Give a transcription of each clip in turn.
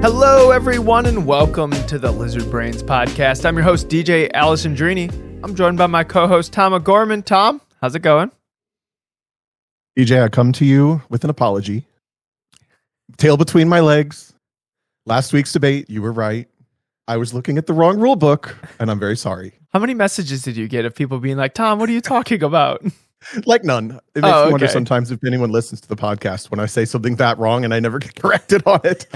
Hello, everyone, and welcome to the Lizard Brains podcast. I'm your host, DJ Alessandrini. I'm joined by my co-host, Tom O'Gorman. Tom, how's it going? DJ, I come to you with an apology. Tail between my legs. Last week's debate, you were right. I was looking at the wrong rule book, and I'm very sorry. How many messages did you get of people being like, Tom, what are you talking about? Like none. It makes me wonder sometimes if anyone listens to the podcast when I say something that wrong and I never get corrected on it.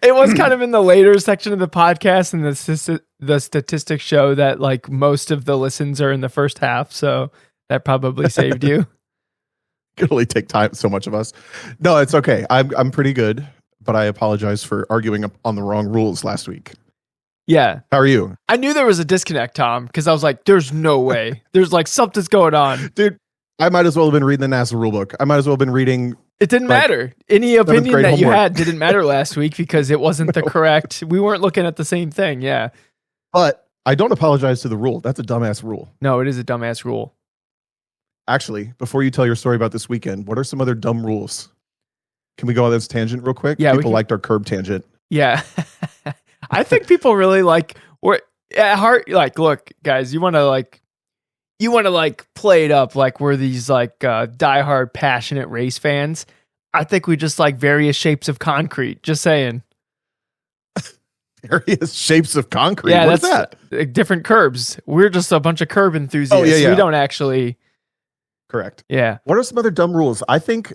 It was kind of in the later section of the podcast, and the statistics show that like most of the listens are in the first half, so that probably saved you. Could only take time, so much of us. No, it's okay. I'm pretty good, but I apologize for arguing on the wrong rules last week. Yeah. How are you? I knew there was a disconnect, Tom, because I was like, there's no way. There's like something's going on. Dude, I might as well have been reading the NASA rulebook. I might as well have been reading. It didn't matter. Any opinion that you had didn't matter last week because it wasn't the correct. We weren't looking at the same thing. Yeah. But I don't apologize to the rule. That's a dumbass rule. No, it is a dumbass rule. Actually, before you tell your story about this weekend, what are some other dumb rules? Can we go on this tangent real quick? Yeah. People liked our curb tangent. Yeah. I think people really like, or at heart, like, look, guys, you want to play it up like we're these like diehard passionate race fans. I think we just like various shapes of concrete. Just saying. Various shapes of concrete. Yeah, what is that? Different curbs. We're just a bunch of curb enthusiasts. Oh, yeah. We don't actually. Correct. Yeah. What are some other dumb rules? I think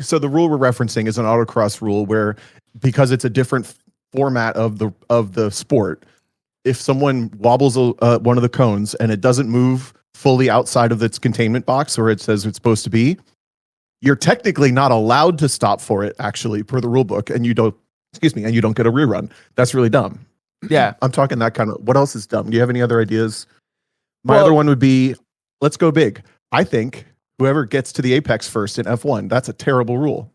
so. The rule we're referencing is an autocross rule where, because it's a different format of the sport, if someone wobbles one of the cones and it doesn't move fully outside of its containment box where it says it's supposed to be, you're technically not allowed to stop for it, actually, per the rule book, and you don't get a rerun. That's really dumb. Yeah. I'm talking that kind of. What else is dumb? Do you have any other ideas? My other one would be, let's go big. I think whoever gets to the apex first in F1, that's a terrible rule.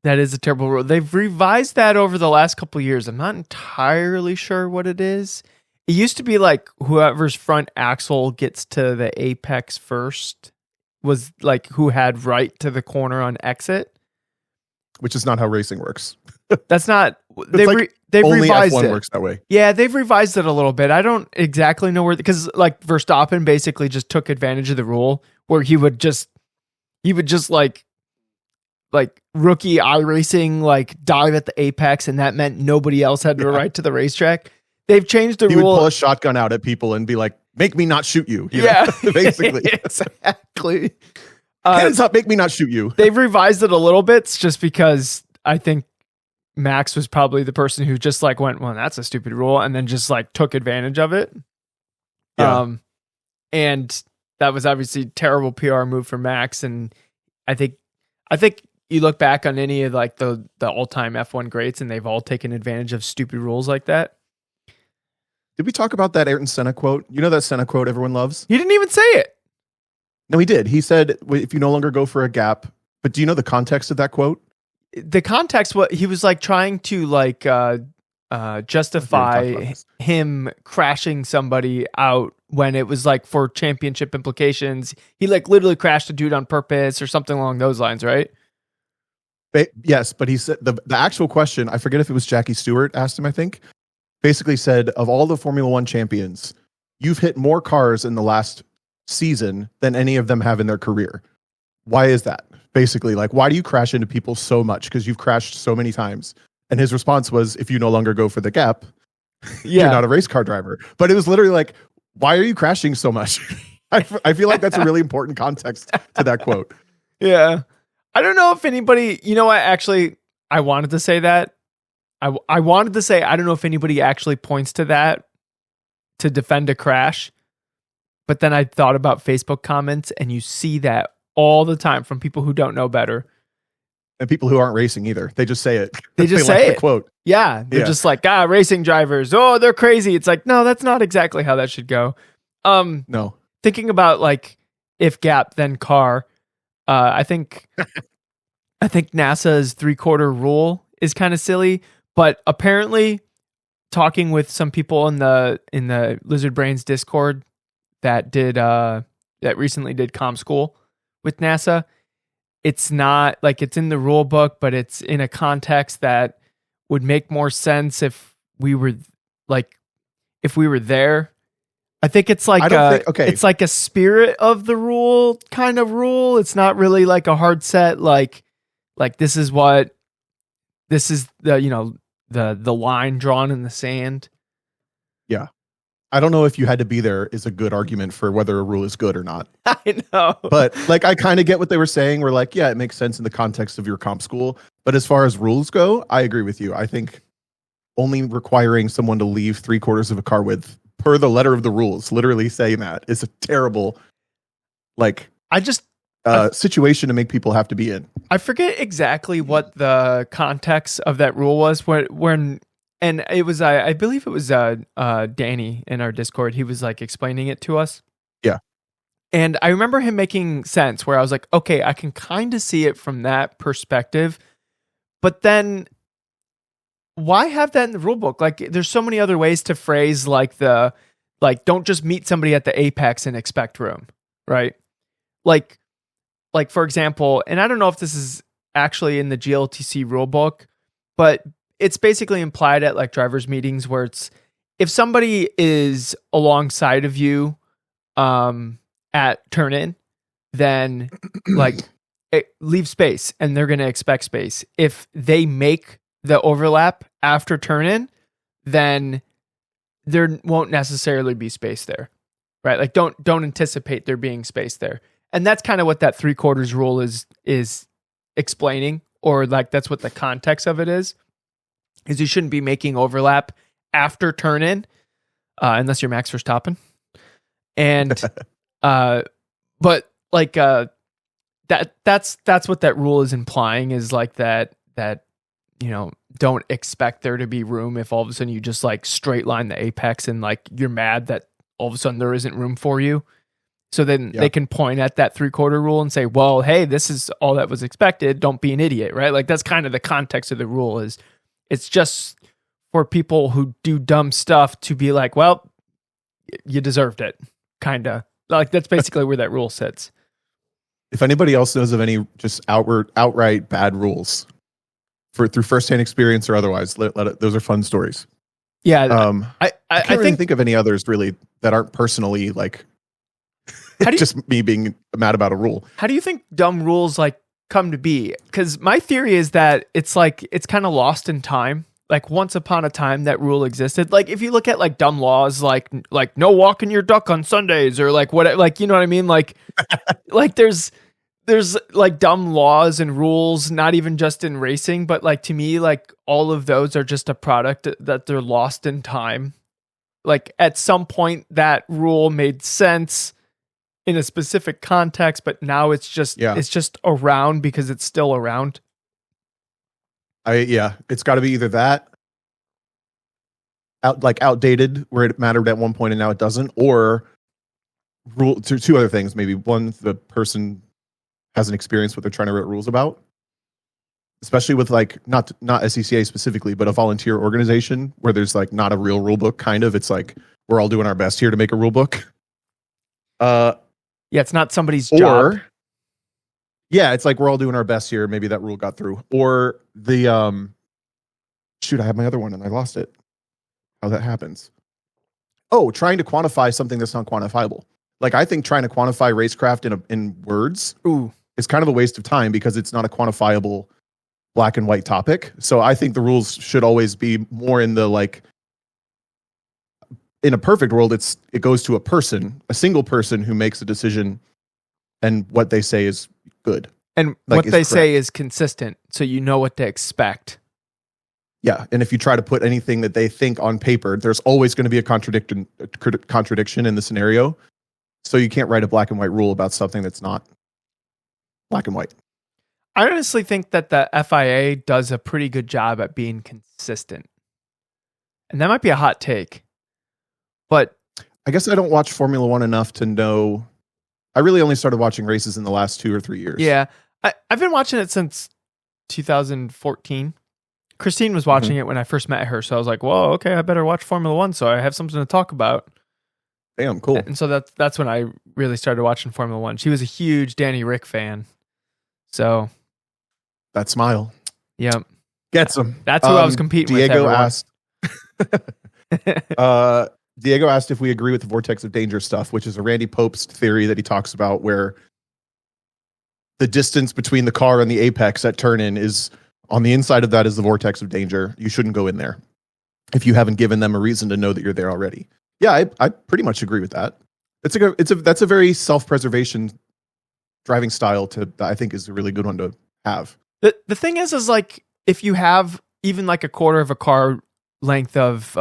That is a terrible rule. They've revised that over the last couple of years. I'm not entirely sure what it is. It used to be like whoever's front axle gets to the apex first was like who had right to the corner on exit. Which is not how racing works. That's not. They've only revised F1 it. works that way. Yeah, they've revised it a little bit. I don't exactly know where, because like Verstappen basically just took advantage of the rule where he would just like rookie iRacing, like dive at the apex, and that meant nobody else had the right to the racetrack. They've changed the rule. He would pull a shotgun out at people and be like, "Make me not shoot you." Yeah, basically, exactly. Hands up, make me not shoot you. They've revised it a little bit just because I think Max was probably the person who just like went, "Well, that's a stupid rule," and then just like took advantage of it. Yeah. And that was obviously a terrible PR move for Max, and I think you look back on any of like the all-time F1 greats, and they've all taken advantage of stupid rules like that. Did we talk about that Ayrton Senna quote? You know that Senna quote everyone loves? He didn't even say it. No, he did. He said, if you no longer go for a gap. But do you know the context of that quote? The context, what he was like trying to like justify him crashing somebody out when it was like for championship implications. He like literally crashed a dude on purpose or something along those lines, right? Yes, but he said the actual question, I forget if it was Jackie Stewart asked him, I think, basically said, of all the Formula One champions, you've hit more cars in the last season than any of them have in their career. Why is that? Basically, like, why do you crash into people so much? Because you've crashed so many times. And his response was, if you no longer go for the gap, you're not a race car driver. But it was literally like, why are you crashing so much? I feel like that's a really important context to that quote. Yeah. I don't know if anybody, you know what, actually, I wanted to say that. I wanted to say, I don't know if anybody actually points to that to defend a crash. But then I thought about Facebook comments, and you see that all the time from people who don't know better. And people who aren't racing either. They just say it. They just say like it. The quote. Yeah. They're just like, racing drivers. Oh, they're crazy. It's like, no, that's not exactly how that should go. No. Thinking about like, if gap, then car. I think NASA's 3/4 rule is kind of silly, but apparently talking with some people in the Lizard Brains Discord that recently did comm school with NASA, it's not like it's in the rule book, but it's in a context that would make more sense if we were there. I think it's like it's like a spirit of the rule kind of rule. It's not really like a hard set like this is the the line drawn in the sand. Yeah. I don't know if you had to be there is a good argument for whether a rule is good or not. I know. But like I kind of get what they were saying. We're like, yeah, it makes sense in the context of your comp school. But as far as rules go, I agree with you. I think only requiring someone to leave 3/4 of a car width per the letter of the rules, literally saying that, is a terrible situation to make people have to be in. I forget exactly what the context of that rule was when and it was I believe it was Danny in our Discord. He was like explaining it to us. Yeah. And I remember him making sense where I was like, okay, I can kind of see it from that perspective. But then why have that in the rule book? Like there's so many other ways to phrase don't just meet somebody at the apex and expect room, right? Like for example, and I don't know if this is actually in the GLTC rule book, but it's basically implied at like drivers meetings where it's if somebody is alongside of you at turn in, then leave space and they're going to expect space. If they make the overlap after turn in, then there won't necessarily be space there, right? Like don't anticipate there being space there. And that's kind of what that 3/4 rule is explaining, or like that's what the context of it is you shouldn't be making overlap after turn in, unless you're Max Verstappen. And, but like, that's what that rule is implying is like that, don't expect there to be room if all of a sudden you just like straight line the apex and like you're mad that all of a sudden there isn't room for you. So then they can point at that 3/4 rule and say, well, hey, this is all that was expected. Don't be an idiot, right? Like that's kind of the context of the rule is it's just for people who do dumb stuff to be like, well, you deserved it. Kind of like that's basically where that rule sits. If anybody else knows of any just outright bad rules through firsthand experience or otherwise, let it, those are fun stories. Yeah. I can't really think of any others really that aren't personally like just me being mad about a rule. How do you think dumb rules like come to be? Because my theory is that it's like it's kind of lost in time. Like once upon a time that rule existed. Like if you look at like dumb laws like no walking your duck on Sundays or like what, like you know what I mean? Like like there's like dumb laws and rules, not even just in racing, but like to me, like all of those are just a product that they're lost in time. Like at some point that rule made sense in a specific context, but now it's just around because it's still around. It's got to be either that outdated where it mattered at one point and now it doesn't, or two other things. Maybe one, the person hasn't experienced what they're trying to write rules about, especially with like not SCCA specifically, but a volunteer organization where there's like not a real rule book. Kind of, it's like we're all doing our best here to make a rule book. It's not somebody's job. Yeah, it's like we're all doing our best here. Maybe that rule got through. Or the I had my other one and I lost it. How that happens. Oh, trying to quantify something that's not quantifiable. Like I think trying to quantify racecraft in words is kind of a waste of time because it's not a quantifiable black and white topic. So I think the rules should always be more in the like in a perfect world, it goes to a single person who makes a decision and what they say is good. And what they say is consistent, so you know what to expect. Yeah, and if you try to put anything that they think on paper, there's always going to be a contradiction in the scenario. So you can't write a black and white rule about something that's not black and white. I honestly think that the FIA does a pretty good job at being consistent. And that might be a hot take. But I guess I don't watch Formula One enough to know. I really only started watching races in the last 2 or 3 years. Yeah. I've been watching it since 2014. Christine was watching it when I first met her. So I was like, whoa, okay, I better watch Formula One so I have something to talk about. Damn, cool. And so that's when I really started watching Formula One. She was a huge Danny Rick fan. So that smile. Yep. Gets him. That's who I was competing Diego with. asked. Diego asked if we agree with the vortex of danger stuff, which is a Randy Pope's theory that he talks about, where the distance between the car and the apex at turn in is on the inside of that is the vortex of danger. You shouldn't go in there if you haven't given them a reason to know that you're there already. Yeah, I pretty much agree with that. That's a very self-preservation driving style that I think is a really good one to have. The thing is like if you have even like a quarter of a car length of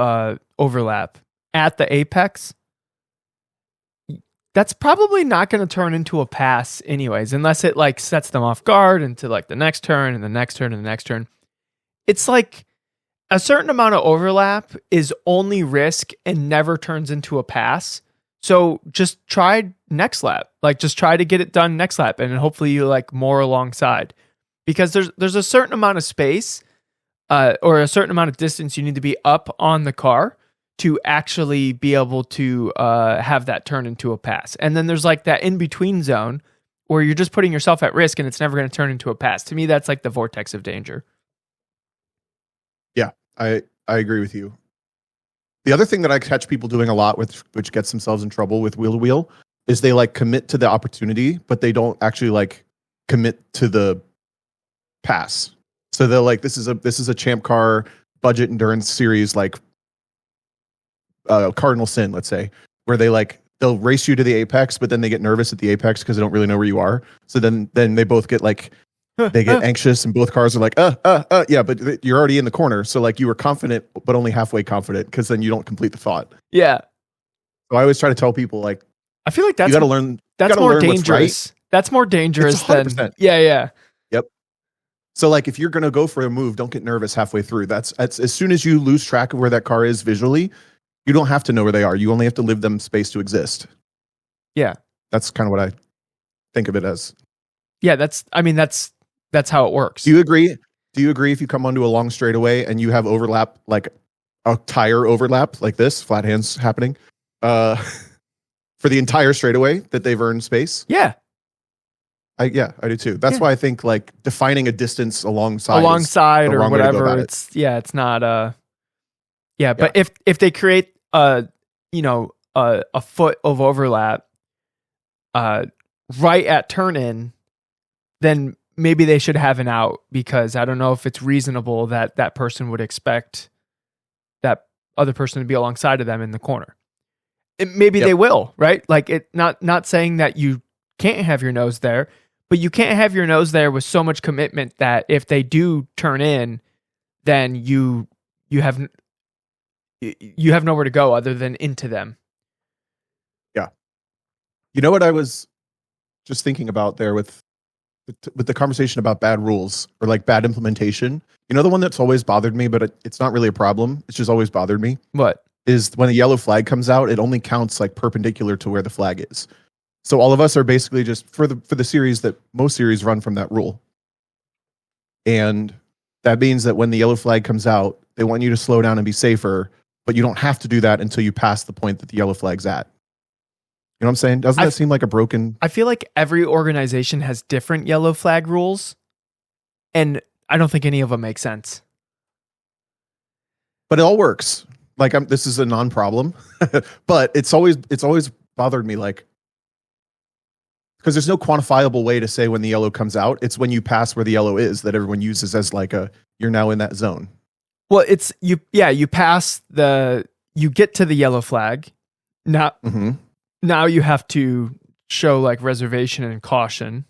overlap at the apex, that's probably not going to turn into a pass anyways, unless it like sets them off guard into like the next turn and the next turn and the next turn. It's like a certain amount of overlap is only risk and never turns into a pass. So just try next lap. Like just try to get it done next lap, and hopefully you like more alongside, because there's a certain amount of space or a certain amount of distance you need to be up on the car to actually be able to have that turn into a pass. And then there's like that in-between zone where you're just putting yourself at risk and it's never going to turn into a pass. To me, that's like the vortex of danger. Yeah, I agree with you. The other thing that I catch people doing a lot, which gets themselves in trouble with wheel to wheel, is they like commit to the opportunity, but they don't actually like commit to the pass. So they're like, this is a champ car budget endurance series, like Cardinal Sin, let's say, where they'll race you to the apex, but then they get nervous at the apex because they don't really know where you are. So then they both get like, they get anxious, and both cars are like, yeah, but you're already in the corner. So like you were confident, but only halfway confident, because then you don't complete the thought. Yeah. So I always try to tell people, like, I feel like that's you got to learn. That's more learn dangerous. Right. That's more dangerous than yeah. Yep. So like if you're gonna go for a move, don't get nervous halfway through. That's as soon as you lose track of where that car is visually, you don't have to know where they are. You only have to give them space to exist. Yeah. That's kind of what I think of it as. Yeah, that's how it works. Do you agree? Do you agree if you come onto a long straightaway and you have overlap, like a tire overlap like this, flat hands happening, for the entire straightaway, that they've earned space? Yeah. I do too. That's why I think like defining a distance alongside or whatever. It's not but if they create a foot of overlap right at turn in, then maybe they should have an out, because I don't know if it's reasonable that that person would expect that other person to be alongside of them in the corner. Maybe they will, right? Like it not saying that you can't have your nose there, but you can't have your nose there with so much commitment that if they do turn in, then you have nowhere to go other than into them. Yeah. You know what I was just thinking about there with the conversation about bad rules or like bad implementation? You know, the one that's always bothered me, but it's not really a problem. It's just always bothered me. What? Is when a yellow flag comes out, it only counts like perpendicular to where the flag is. So all of us are basically just for the series that most series run from that rule. And that means that when the yellow flag comes out, they want you to slow down and be safer, but you don't have to do that until you pass the point that the yellow flag's at. You know what I'm saying? Doesn't that seem like a broken... I feel like every organization has different yellow flag rules, and I don't think any of them make sense. But it all works. Like this is a non-problem, but it's always bothered me, like, because there's no quantifiable way to say when the yellow comes out. It's when you pass where the yellow is that everyone uses as like you're now in that zone. Well, it's you pass you get to the yellow flag. Now you have to show like reservation and caution,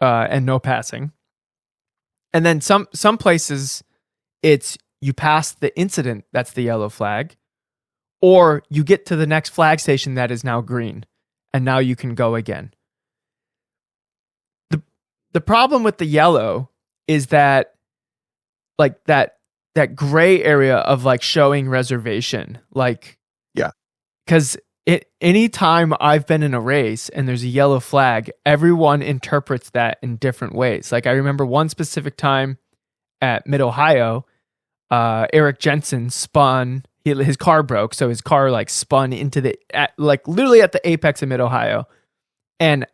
and no passing. And then some places it's you pass the incident, that's the yellow flag, or you get to the next flag station that is now green, and now you can go again. The problem with the yellow is that like that gray area of like showing reservation, like, yeah, because anytime I've been in a race and there's a yellow flag, everyone interprets that in different ways. Like I remember one specific time at Mid-Ohio, Eric Jensen spun, his car broke. So his car like spun into literally at the apex of Mid-Ohio. And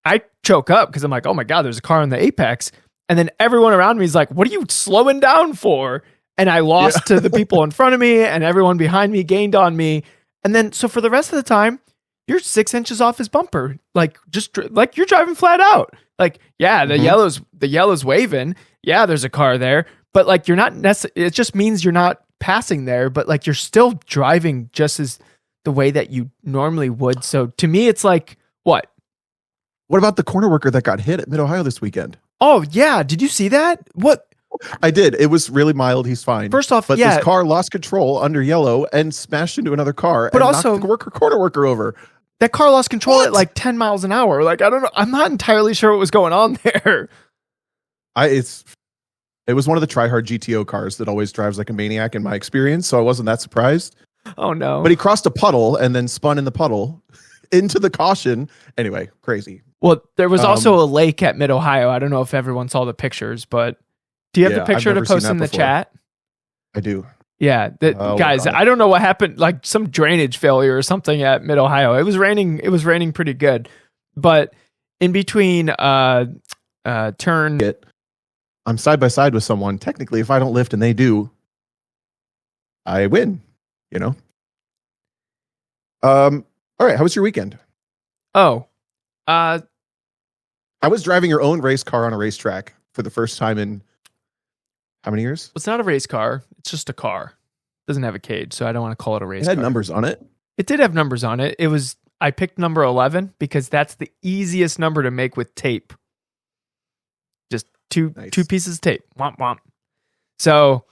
I choke up because I'm like, oh my God, there's a car on the apex. And then everyone around me is like, what are you slowing down for? And I lost to the people in front of me, and everyone behind me gained on me. And then, so for the rest of the time, you're 6 inches off his bumper. Like, just like you're driving flat out. Like, yeah, the yellow's waving. Yeah, there's a car there. But like, you're not it just means you're not passing there, but like, you're still driving just as the way that you normally would. So to me, it's like, what? What about the corner worker that got hit at Mid-Ohio this weekend? Oh, yeah. Did you see that? What? I did. It was really mild. He's fine. First off, but this car lost control under yellow and smashed into another car and knocked the corner worker over. That car lost control at like 10 miles an hour. Like, I don't know. I'm not entirely sure what was going on there. It was one of the try-hard GTO cars that always drives like a maniac in my experience, so I wasn't that surprised. Oh, no. But he crossed a puddle and then spun in the puddle into the caution. Anyway, crazy. Well, there was also a lake at Mid-Ohio. I don't know if everyone saw the pictures, but do you have the picture to post in the chat? I do. Yeah. Guys, I don't know what happened, like some drainage failure or something at Mid-Ohio. It was raining pretty good. But in between turn... I'm side by side with someone. Technically, if I don't lift and they do, I win, you know? All right. How was your weekend? I was driving your own race car on a racetrack for the first time in how many years? It's not a race car. It's just a car. It doesn't have a cage, so I don't want to call it a race car. It had numbers on it. It did have numbers on it. I picked number 11 because that's the easiest number to make with tape. Just two pieces of tape. Womp womp. So,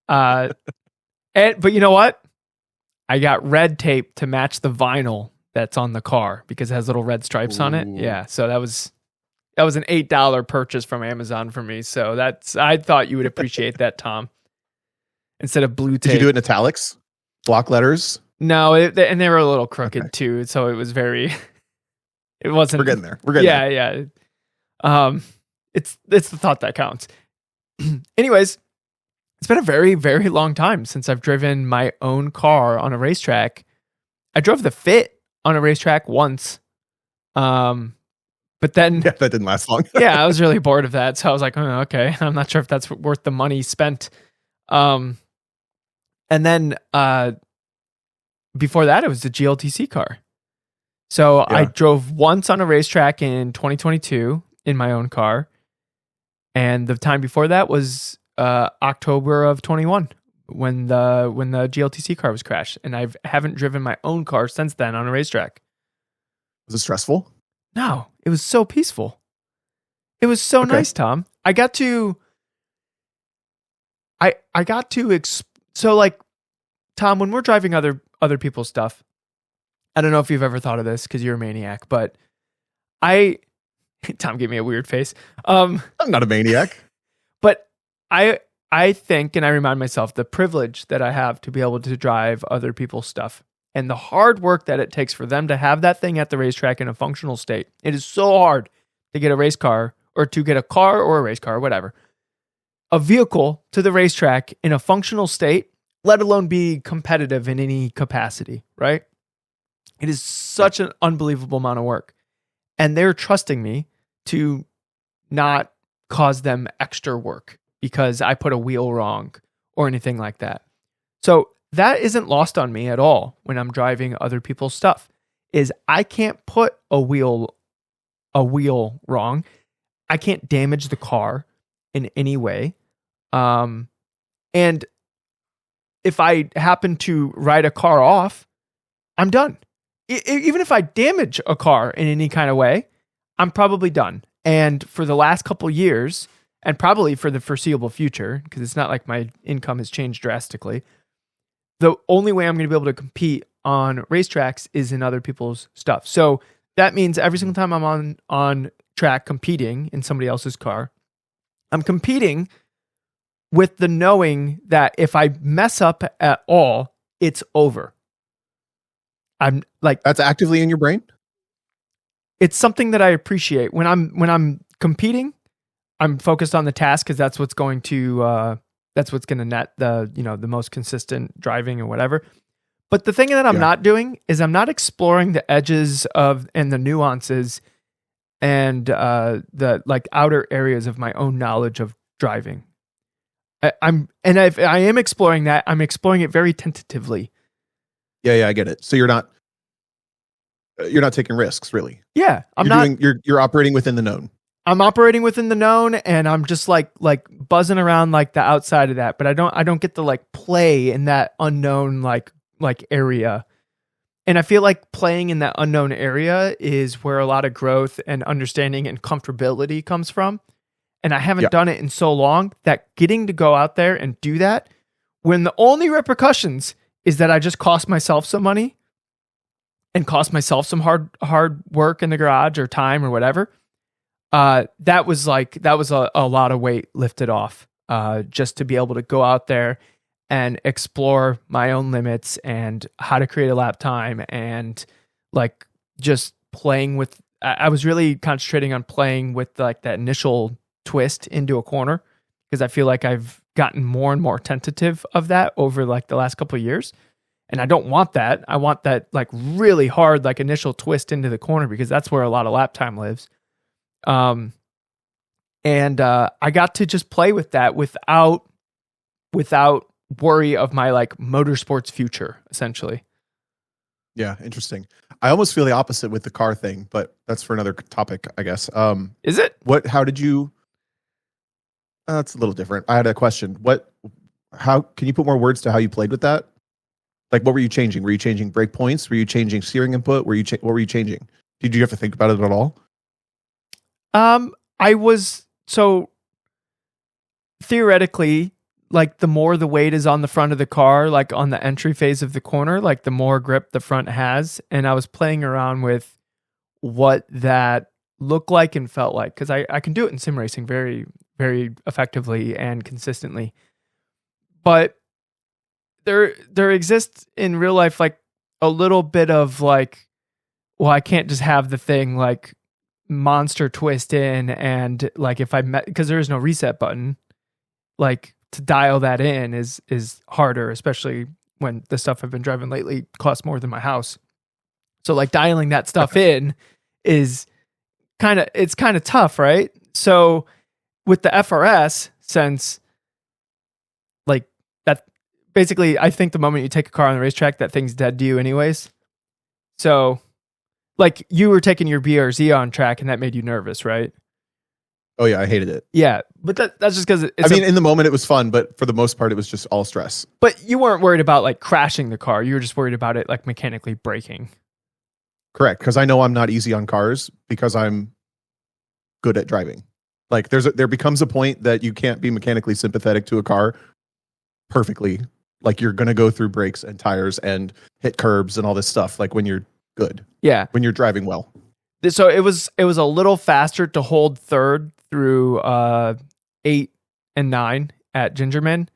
but you know what? I got red tape to match the vinyl that's on the car because it has little red stripes on it. Yeah. So that was an $8 purchase from Amazon for me. So I thought you would appreciate that, Tom. Instead of blue tape. Did you do it in italics? Block letters? No, and they were a little crooked too. So it was it wasn't. We're getting there. Yeah. It's the thought that counts. Anyways, it's been a very, very long time since I've driven my own car on a racetrack. I drove the Fit on a racetrack once. But then that didn't last long. Yeah, I was really bored of that. So I was like, oh, okay. I'm not sure if that's worth the money spent. And then before that, it was the GLTC car. So I drove once on a racetrack in 2022 in my own car. And the time before that was October of 21 when the GLTC car was crashed. And I haven't driven my own car since then on a racetrack. Was it stressful? No, it was so peaceful. It was so nice, Tom. So like, Tom, when we're driving other people's stuff, I don't know if you've ever thought of this because you're a maniac, but Tom gave me a weird face. I'm not a maniac. But I think, and I remind myself, the privilege that I have to be able to drive other people's stuff and the hard work that it takes for them to have that thing at the racetrack in a functional state. It is so hard to get a race car or to get a car or a race car, whatever, a vehicle to the racetrack in a functional state, let alone be competitive in any capacity, right? It is such an unbelievable amount of work. And they're trusting me to not cause them extra work because I put a wheel wrong or anything like that. So that isn't lost on me at all when I'm driving other people's stuff. Is I can't put a wheel wrong. I can't damage the car in any way. And if I happen to write a car off, I'm done. Even if I damage a car in any kind of way, I'm probably done. And for the last couple years, and probably for the foreseeable future, because it's not like my income has changed drastically, the only way I'm going to be able to compete on racetracks is in other people's stuff. So that means every single time I'm on track competing in somebody else's car, I'm competing with the knowing that if I mess up at all, it's over. I'm like, that's actively in your brain? It's something that I appreciate. When I'm competing, I'm focused on the task because that's what's going to net the most consistent driving and whatever. But the thing that I'm not doing is I'm not exploring the edges of and the nuances and the like outer areas of my own knowledge of driving. I am exploring that. I'm exploring it very tentatively. Yeah, I get it. So you're not taking risks, really. Yeah, You're operating within the known. I'm operating within the known, and I'm just like buzzing around like the outside of that, but I don't get to like play in that unknown like area. And I feel like playing in that unknown area is where a lot of growth and understanding and comfortability comes from. And I haven't done it in so long that getting to go out there and do that when the only repercussions is that I just cost myself some money and cost myself some hard work in the garage or time or whatever. That was a lot of weight lifted off, just to be able to go out there and explore my own limits and how to create a lap time and like just playing with. I was really concentrating on playing with like that initial twist into a corner because I feel like I've gotten more and more tentative of that over like the last couple of years. And I don't want that. I want that like really hard, like initial twist into the corner because that's where a lot of lap time lives. And I got to just play with that without worry of my like motorsports future, essentially. Yeah, interesting. I almost feel the opposite with the car thing, but that's for another topic, I guess. Is it? How did you? That's a little different. I had a question. How can you put more words to how you played with that? Like, what were you changing? Were you changing brake points? Were you changing steering input? What were you changing? Did you have to think about it at all? I was so theoretically, like the more the weight is on the front of the car, like on the entry phase of the corner, like the more grip the front has. And I was playing around with what that looked like and felt like, because I can do it in sim racing very, very effectively and consistently. But there exists in real life like a little bit of like, well, I can't just have the thing like monster twist in, and like if I met, because there is no reset button, like to dial that in is harder, especially when the stuff I've been driving lately costs more than my house. So like dialing that stuff in is kind of tough, right? So with the FRS, since like that, basically I think the moment you take a car on the racetrack, that thing's dead to you anyways. So like you were taking your BRZ on track and that made you nervous, right? Oh yeah, I hated it. Yeah, but that's just because in the moment it was fun, but for the most part it was just all stress. But you weren't worried about like crashing the car. You were just worried about it like mechanically breaking. Correct, because I know I'm not easy on cars because I'm good at driving. Like there becomes a point that you can't be mechanically sympathetic to a car perfectly. Like you're gonna go through brakes and tires and hit curbs and all this stuff. Like when you're good, yeah, when you're driving well. So it was a little faster to hold third through 8 and 9 at Gingerman,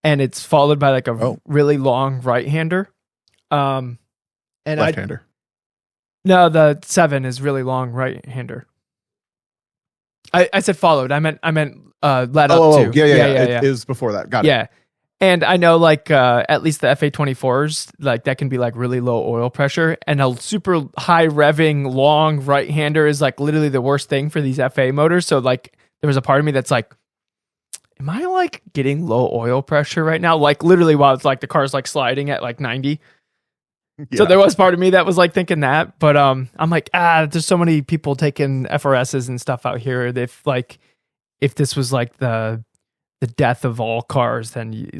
and it's followed by like a really long right-hander. And left-hander. No, the 7 is really long right-hander. I said followed. I meant led up to. Yeah. It is before that. Got it. Yeah. And I know like at least the FA24s, like that can be like really low oil pressure, and a super high revving long right-hander is like literally the worst thing for these FA motors. So like there was a part of me that's like, am I like getting low oil pressure right now? Like literally while it's like the car's like sliding at like 90. Yeah. So there was part of me that was like thinking that, but I'm like, there's so many people taking FRSs and stuff out here. If this was like the death of all cars, then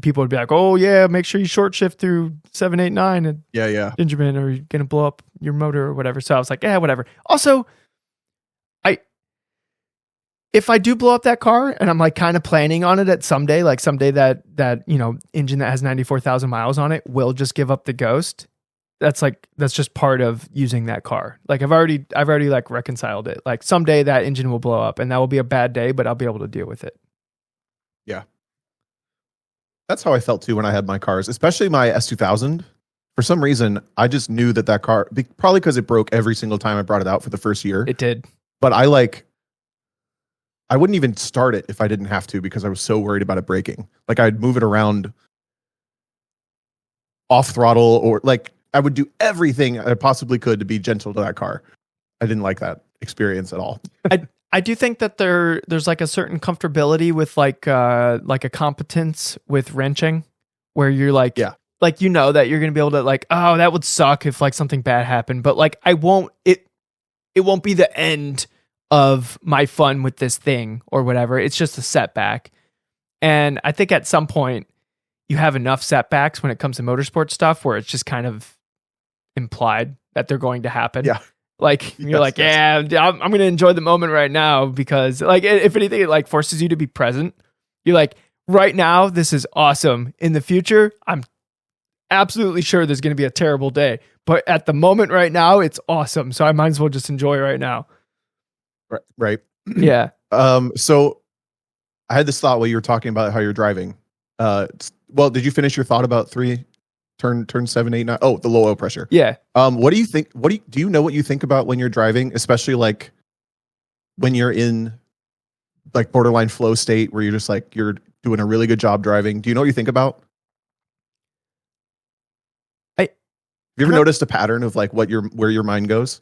people would be like, oh yeah, make sure you short shift through 7, 8, 9 and Gingerman, or you're gonna blow up your motor or whatever. So I was like, whatever. Also, if I do blow up that car, and I'm like kind of planning on it at someday that engine that has 94,000 miles on it will just give up the ghost. That's just part of using that car. Like I've already like reconciled it. Like someday that engine will blow up, and that will be a bad day, but I'll be able to deal with it. Yeah. That's how I felt too when I had my cars, especially my S2000. For some reason, I just knew that car, probably because it broke every single time I brought it out for the first year. It did. But I wouldn't even start it if I didn't have to, because I was so worried about it breaking. Like I'd move it around off throttle, or like I would do everything I possibly could to be gentle to that car. I didn't like that. experience at all. I do think that there's like a certain comfortability with like a competence with wrenching where you're like, Yeah. like, you know, that you're going to be able to like, oh, that would suck if like something bad happened, but like it won't be the end of my fun with this thing or whatever. It's just a setback. And I think at some point you have enough setbacks when it comes to motorsport stuff where it's just kind of implied that they're going to happen. Yeah. Like you're like, yeah, I'm going to enjoy the moment right now because like, if anything, it like forces you to be present. You're like, right now, this is awesome. In the future, I'm absolutely sure there's going to be a terrible day, but at the moment right now, it's awesome. So I might as well just enjoy right now. Right. Yeah. So I had this thought while you were talking about how you're driving. Well, did you finish your thought about turn 7, 8, 9? Oh, the low oil pressure. Yeah. What do you think? Do you know what you think about when you're driving, especially like when you're in like borderline flow state where you're just like, you're doing a really good job driving? Do you know what you think about? Have you ever noticed a pattern of like where your mind goes?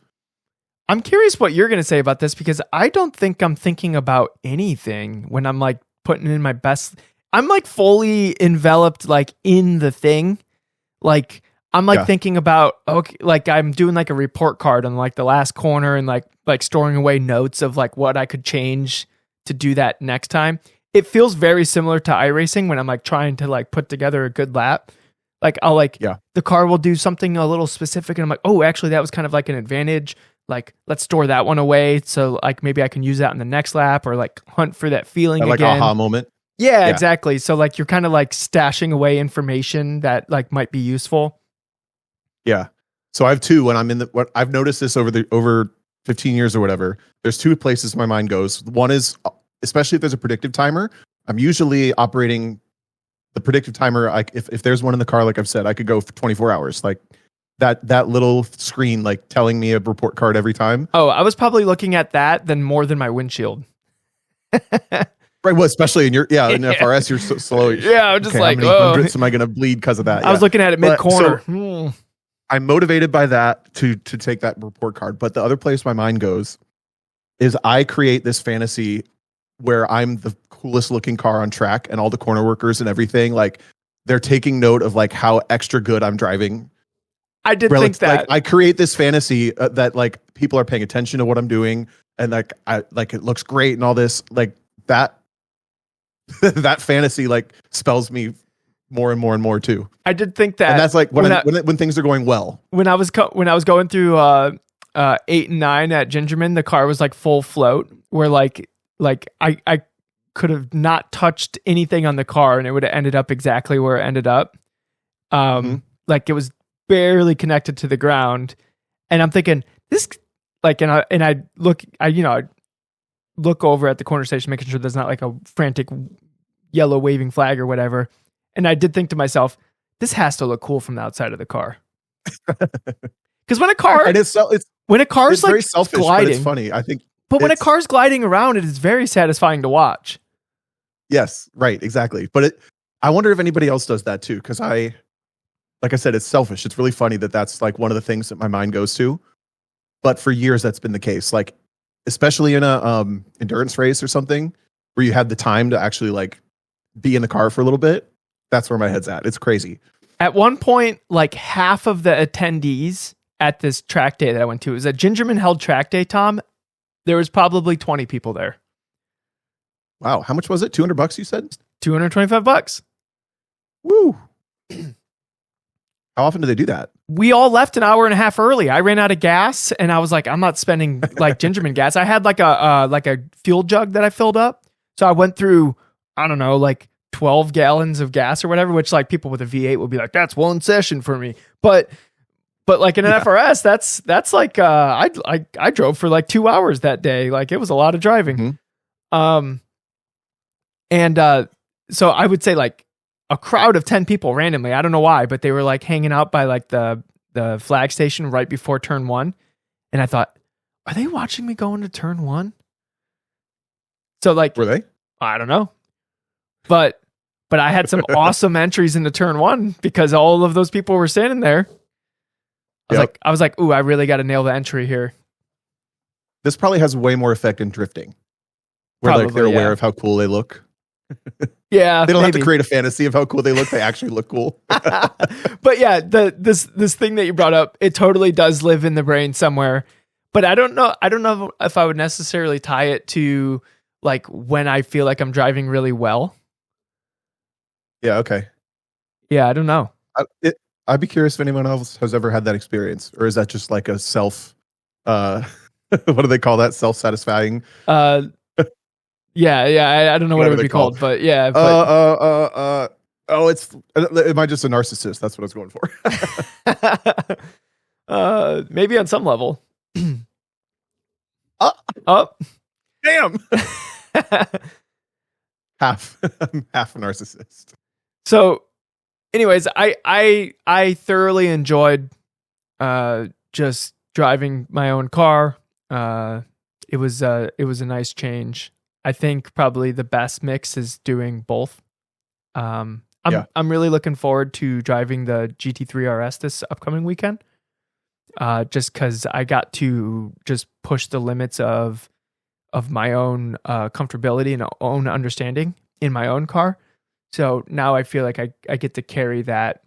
I'm curious what you're going to say about this because I don't think I'm thinking about anything when I'm like putting in my best. I'm like fully enveloped like in the thing. Like I'm like thinking about, okay, like I'm doing like a report card on like the last corner and like storing away notes of like what I could change to do that next time. It feels very similar to iRacing when I'm like trying to like put together a good lap. Like I'll like, the car will do something a little specific and I'm like, oh, actually that was kind of like an advantage. Like let's store that one away. So like maybe I can use that in the next lap or like hunt for that feeling like again. aha moment. Yeah, exactly. So like you're kind of like stashing away information that like might be useful. Yeah. So I have two when I'm in what I've noticed this over 15 years or whatever. There's two places my mind goes. One is, especially if there's a predictive timer, I'm usually operating the predictive timer. Like if there's one in the car, like I've said, I could go for 24 hours. Like that little screen, like telling me a report card every time. Oh, I was probably looking at that more than my windshield. Right. Well, especially in in FRS, you're so slow. Yeah. I'm just okay, like, how many hundredths am I going to bleed because of that? I was looking at it mid corner. I'm motivated by that to take that report card. But the other place my mind goes is I create this fantasy where I'm the coolest looking car on track and all the corner workers and everything, like they're taking note of like how extra good I'm driving. I did think that. Like, I create this fantasy that like people are paying attention to what I'm doing and like it looks great and all this like that. That fantasy like spells me more and more and more too. I did think that, and that's like when things are going well. When I was going through 8 and 9 at Gingerman, the car was like full float, where like I could have not touched anything on the car and it would have ended up exactly where it ended up. Like it was barely connected to the ground, and I'm thinking this like I look over at the corner station, making sure there's not like a frantic yellow waving flag or whatever. And I did think to myself, this has to look cool from the outside of the car. Because when a car, and it's like very selfish, gliding, but it's funny. I think, but when a car's gliding around, it is very satisfying to watch. Yes, right, exactly. But I wonder if anybody else does that too. Because like I said, it's selfish. It's really funny that's like one of the things that my mind goes to. But for years, that's been the case. Like, especially in a endurance race or something where you have the time to actually like be in the car for a little bit. That's where my head's at. It's crazy. At one point, like half of the attendees at this track day that I went to, it was a Gingerman held track day, Tom. There was probably 20 people there. Wow. How much was it? $200 you said? $225. Woo. How often do they do that? We all left an hour and a half early. I ran out of gas and I was like, I'm not spending like Gingerman gas. I had like a fuel jug that I filled up. So I went through, I don't know, like 12 gallons of gas or whatever, which like people with a V8 would be like, that's one session for me. But like in an FRS, that's like, I drove for like 2 hours that day. Like it was a lot of driving. So I would say like a crowd of 10 people randomly. I don't know why, but they were like hanging out by like the flag station right before turn 1. And I thought, are they watching me go into turn 1? So like, were they? I don't know. But I had some awesome entries into turn 1 because all of those people were standing there. I was like, ooh, I really got to nail the entry here. This probably has way more effect in drifting, where like they're Probably, aware yeah. of how cool they look. Yeah, They don't have to maybe. create a fantasy of how cool they look. They actually look cool. But yeah, this thing that you brought up, it totally does live in the brain somewhere. But I don't know if I would necessarily tie it to like when I feel like I'm driving really well. Yeah. Okay. Yeah, I don't know. I'd be curious if anyone else has ever had that experience, or is that just like a self, what do they call that? Self-satisfying. Yeah, I don't know what it would be called, but yeah. But am I just a narcissist? That's what I was going for. Maybe on some level. Oh, Oh, damn. I'm half a narcissist. so anyways, I thoroughly enjoyed just driving my own car. It was a nice change. I think probably the best mix is doing both. I'm really looking forward to driving the GT3 RS this upcoming weekend. Just because I got to just push the limits of my own comfortability and own understanding in my own car. So now I feel like I get to carry that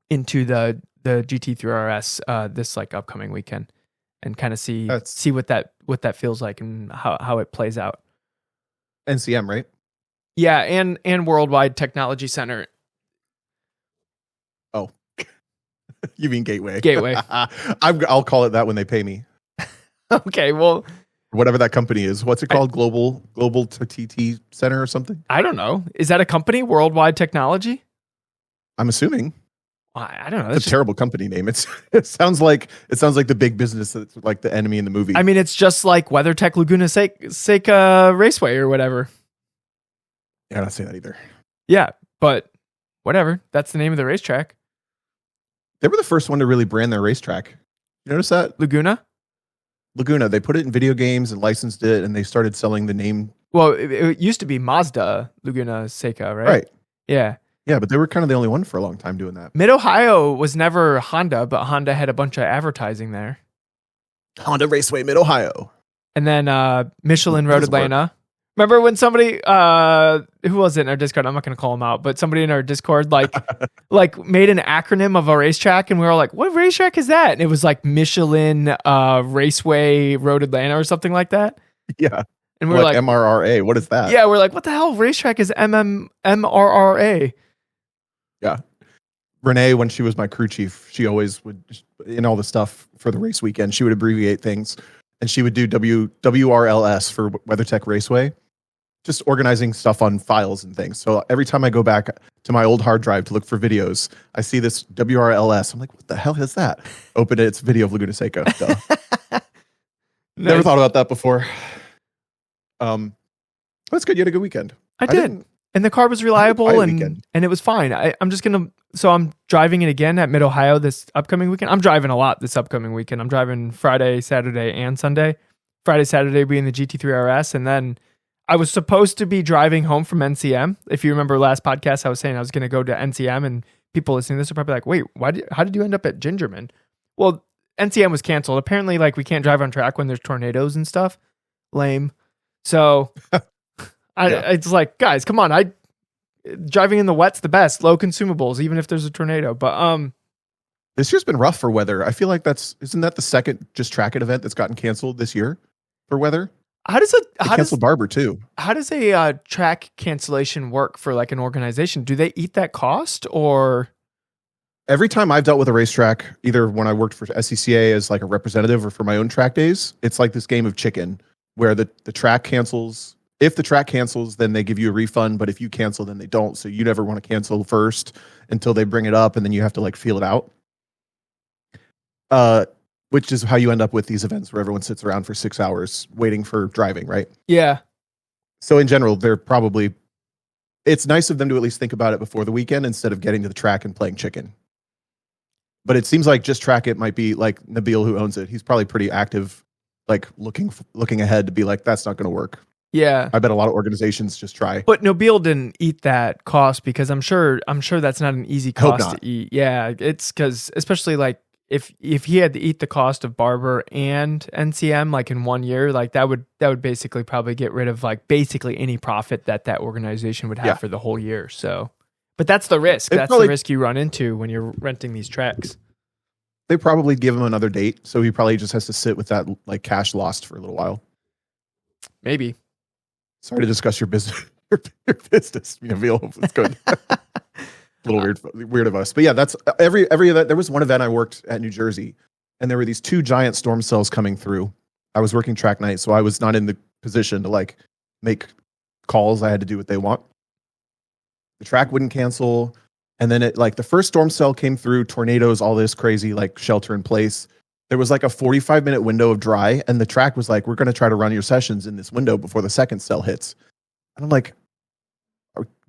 into the GT3 RS this like upcoming weekend and kind of see what that feels like and how it plays out. NCM, right? Yeah, and Worldwide Technology Center. Oh, you mean Gateway? Gateway. I'll call it that when they pay me. Okay, well, whatever that company is. What's it called? Global TT Center or something? I don't know. Is that a company? Worldwide Technology? I'm assuming. I don't know. It's a terrible company name. It sounds like the big business that's like the enemy in the movie. I mean, it's just like WeatherTech Laguna Seca Raceway or whatever. Yeah, I don't say that either. Yeah, but whatever. That's the name of the racetrack. They were the first one to really brand their racetrack. You notice that? Laguna. They put it in video games and licensed it, and they started selling the name. Well, it used to be Mazda Laguna Seca, right? Right. Yeah. Yeah, but they were kind of the only one for a long time doing that. Mid-Ohio was never Honda, but Honda had a bunch of advertising there. Honda Raceway, Mid-Ohio. And then Michelin Road Atlanta. Remember when somebody, who was it in our Discord? I'm not going to call them out, but somebody in our Discord like made an acronym of a racetrack, and we were like, "What racetrack is that?" And it was like Michelin Raceway Road Atlanta or something like that. Yeah, and we were like MRRA. What is that? Yeah, we're like, what the hell racetrack is MRRA? Yeah, Renee, when she was my crew chief, she always would, in all the stuff for the race weekend, she would abbreviate things, and she would do WRLS for WeatherTech Raceway. Just organizing stuff on files and things. So every time I go back to my old hard drive to look for videos, I see this WRLS. I'm like, what the hell is that? Open it. It's a video of Laguna Seca. Never thought about that before. That's good. You had a good weekend. I did. And the car was reliable and it was fine. I'm driving it again at Mid-Ohio this upcoming weekend. I'm driving a lot this upcoming weekend. I'm driving Friday, Saturday, and Sunday. Friday, Saturday being the GT3 RS, and then I was supposed to be driving home from NCM. If you remember last podcast, I was saying I was going to go to NCM, and people listening to this are probably like, wait, how did you end up at Gingerman? Well, NCM was canceled. Apparently, like, we can't drive on track when there's tornadoes and stuff. Lame. So it's like, guys, come on. Driving in the wet's the best. Low consumables, even if there's a tornado. But this year's been rough for weather. I feel like isn't that the second Just Track It event that's gotten canceled this year for weather? They canceled Barber too. How does a track cancellation work for like an organization? Do they eat that cost, or? Every time I've dealt with a racetrack, either when I worked for SCCA as like a representative or for my own track days, it's like this game of chicken where the track cancels. If the track cancels, then they give you a refund. But if you cancel, then they don't. So you never want to cancel first until they bring it up, and then you have to like feel it out. Which is how you end up with these events where everyone sits around for 6 hours waiting for driving, right? Yeah. So in general, it's nice of them to at least think about it before the weekend instead of getting to the track and playing chicken. But it seems like Just Track It might be like Nabil, who owns it. He's probably pretty active, like looking ahead to be like, that's not going to work. Yeah. I bet a lot of organizations just try. But Nabil didn't eat that cost because I'm sure that's not an easy cost to eat. Yeah. It's because especially like if he had to eat the cost of Barber and NCM like in 1 year, like that would basically probably get rid of like basically any profit that organization would have for the whole year. So, but that's the risk. That's the risk you run into when you're renting these tracks. They probably give him another date, so he probably just has to sit with that like cash lost for a little while. Maybe. Sorry to discuss your business. Your business, it's good. A little weird of us, but yeah, that's every event. There was one event I worked at New Jersey, and there were these 2 giant storm cells coming through. I was working track night, so I was not in the position to like make calls. I had to do what they want. The track wouldn't cancel. And then it like the first storm cell came through, tornadoes, all this crazy like shelter in place. There was like a 45-minute window of dry, and the track was like, we're going to try to run your sessions in this window before the second cell hits. And I'm like,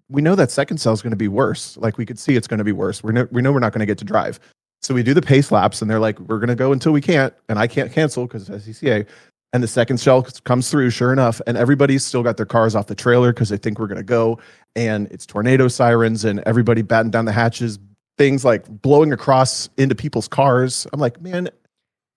we know that second cell is going to be worse. Like we could see it's going to be worse. We know we're not going to get to drive. So we do the pace laps, and they're like, we're going to go until we can't, and I can't cancel because it's SCCA. And the second shell comes through, sure enough, and everybody's still got their cars off the trailer because they think we're going to go. And it's tornado sirens and everybody batting down the hatches, things like blowing across into people's cars. I'm like, man,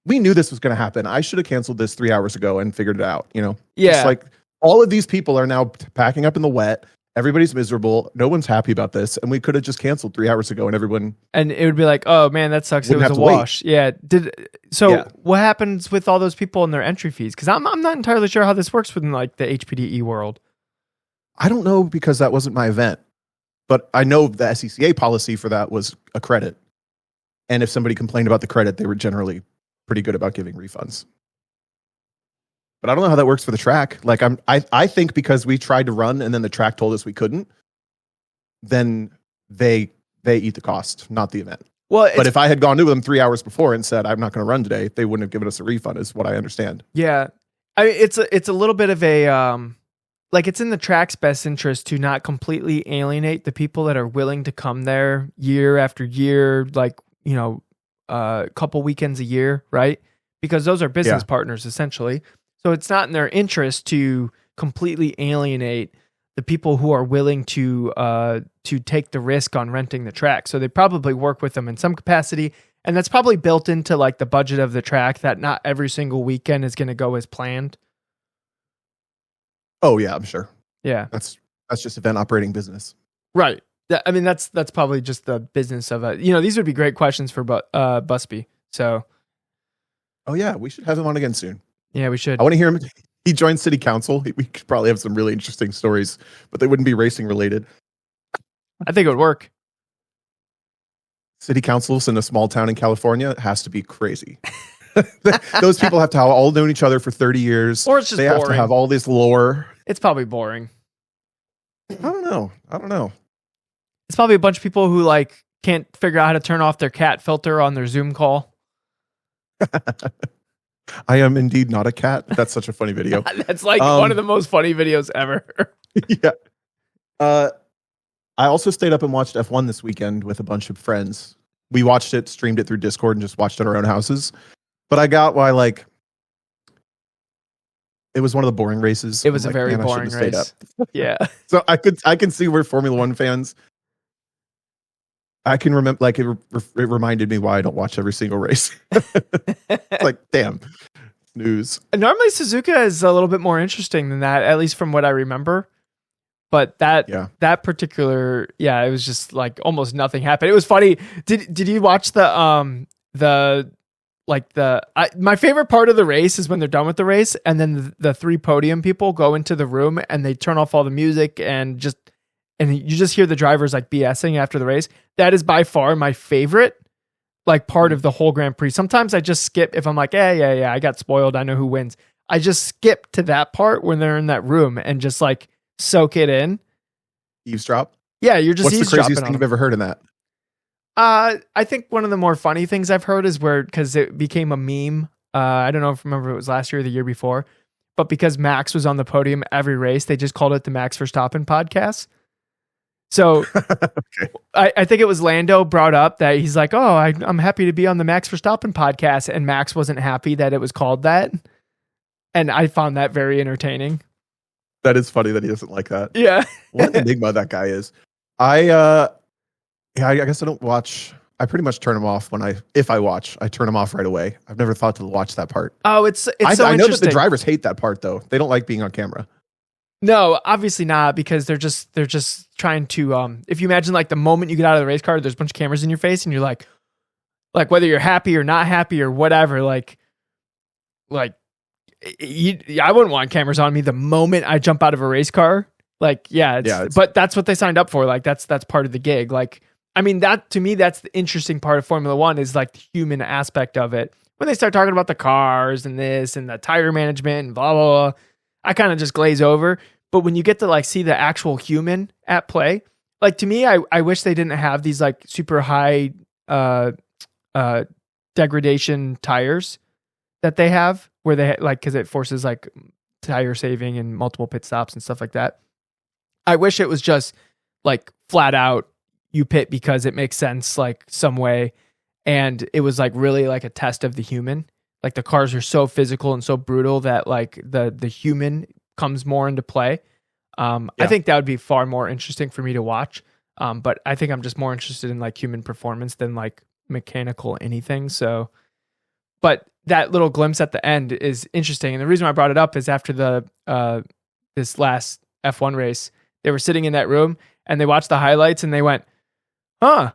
we knew this was going to happen. I should have canceled this 3 hours ago and figured it out, Yeah. It's like all of these people are now packing up in the wet. Everybody's miserable. No one's happy about this. And we could have just canceled 3 hours ago and everyone. And it would be like, oh man, that sucks. It was a wash. Wait. Yeah. What happens with all those people and their entry fees? Because I'm not entirely sure how this works within like the HPDE world. I don't know because that wasn't my event. But I know the SCCA policy for that was a credit. And if somebody complained about the credit, they were generally pretty good about giving refunds. But I don't know how that works for the track. Like I think because we tried to run and then the track told us we couldn't, then they eat the cost, not the event. Well, but if I had gone to them 3 hours before and said I'm not going to run today, they wouldn't have given us a refund, is what I understand. Yeah, it's a little bit of a like it's in the track's best interest to not completely alienate the people that are willing to come there year after year, like a couple weekends a year, right? Because those are business partners essentially. So it's not in their interest to completely alienate the people who are willing to take the risk on renting the track. So they probably work with them in some capacity, and that's probably built into like the budget of the track that not every single weekend is going to go as planned. Oh yeah, I'm sure. Yeah, that's just event operating business, right? I mean, that's probably just the business of it. These would be great questions for Busby. So, oh yeah, we should have him on again soon. Yeah, we should. I want to hear him. He joined city council. We could probably have some really interesting stories, but they wouldn't be racing related. I think it would work. City councils in a small town in California has to be crazy. Those people have to have all known each other for 30 years. Or it's just boring. Have to have all this lore. It's probably boring. I don't know. It's probably a bunch of people who like can't figure out how to turn off their cat filter on their Zoom call. I am indeed not a cat. That's such a funny video. That's like one of the most funny videos ever. Yeah. I also stayed up and watched F1 this weekend with a bunch of friends. We watched it, streamed it through Discord, and just watched it at our own houses. But I got why, like, it was one of the boring races. It was a very boring race. Yeah. So I can see where Formula One fans. I can remember, like, it reminded me why I don't watch every single race. It's like, damn, snooze. Normally, Suzuka is a little bit more interesting than that, at least from what I remember. But that particular, it was just like almost nothing happened. It was funny. Did you watch my favorite part of the race is when they're done with the race, and then the 3 podium people go into the room and they turn off all the music and you just hear the drivers like BSing after the race. That is by far my favorite like part of the whole Grand Prix. Sometimes I just skip if I'm like, yeah, I got spoiled. I know who wins. I just skip to that part when they're in that room and just like soak it in. Eavesdrop? Yeah, you're just eavesdropping. What's the craziest thing you've ever heard in that? I think one of the more funny things I've heard is because it became a meme. I don't know if it was last year or the year before, but because Max was on the podium every race, they just called it the Max Verstappen podcast. So okay. I think it was Lando brought up that he's like, oh, I'm happy to be on the Max Verstappen podcast. And Max wasn't happy that it was called that. And I found that very entertaining. That is funny that he doesn't like that. Yeah. What an enigma that guy is. I guess I don't watch. I pretty much turn them off if I watch. I turn them off right away. I've never thought to watch that part. Oh, it's so I know that interesting. the drivers hate that part though. They don't like being on camera. No, obviously not, because they're just trying to if you imagine like the moment you get out of the race car, there's a bunch of cameras in your face and you're like whether you're happy or not happy or whatever, I wouldn't want cameras on me the moment I jump out of a race car. But that's what they signed up for. Like that's part of the gig. Like, I mean, that to me, that's the interesting part of Formula One is like the human aspect of it. When they start talking about the cars and this and the tire management and blah, blah, blah, I kind of just glaze over. But when you get to like see the actual human at play, like to me, I wish they didn't have these like super high degradation tires that they have, where they like, because it forces like tire saving and multiple pit stops and stuff like that. I wish it was just like flat out you pit because it makes sense like some way, and it was like really like a test of the human. Like the cars are so physical and so brutal that like the human comes more into play. I think that would be far more interesting for me to watch. But I think I'm just more interested in like human performance than like mechanical anything. So, but that little glimpse at the end is interesting. And the reason I brought it up is after the this last F1 race, they were sitting in that room and they watched the highlights and they went, huh,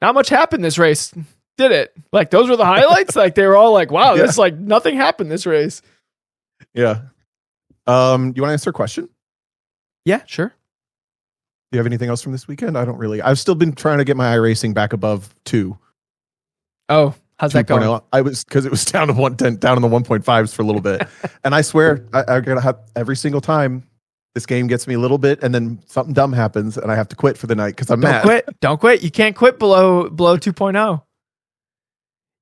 not much happened this race, did it? Like those were the highlights? Like they were all like, wow, this like nothing happened this race. Yeah. You want to answer a question? Yeah, sure. Do you have anything else from this weekend? I don't really. I've still been trying to get my iRacing back above 2. Oh, how's that going? Because it was down to 110, down in the 1.5s for a little bit. And I swear, I gotta have every single time this game gets me a little bit, and then something dumb happens, and I have to quit for the night because I'm mad. Don't quit. You can't quit below 2.0.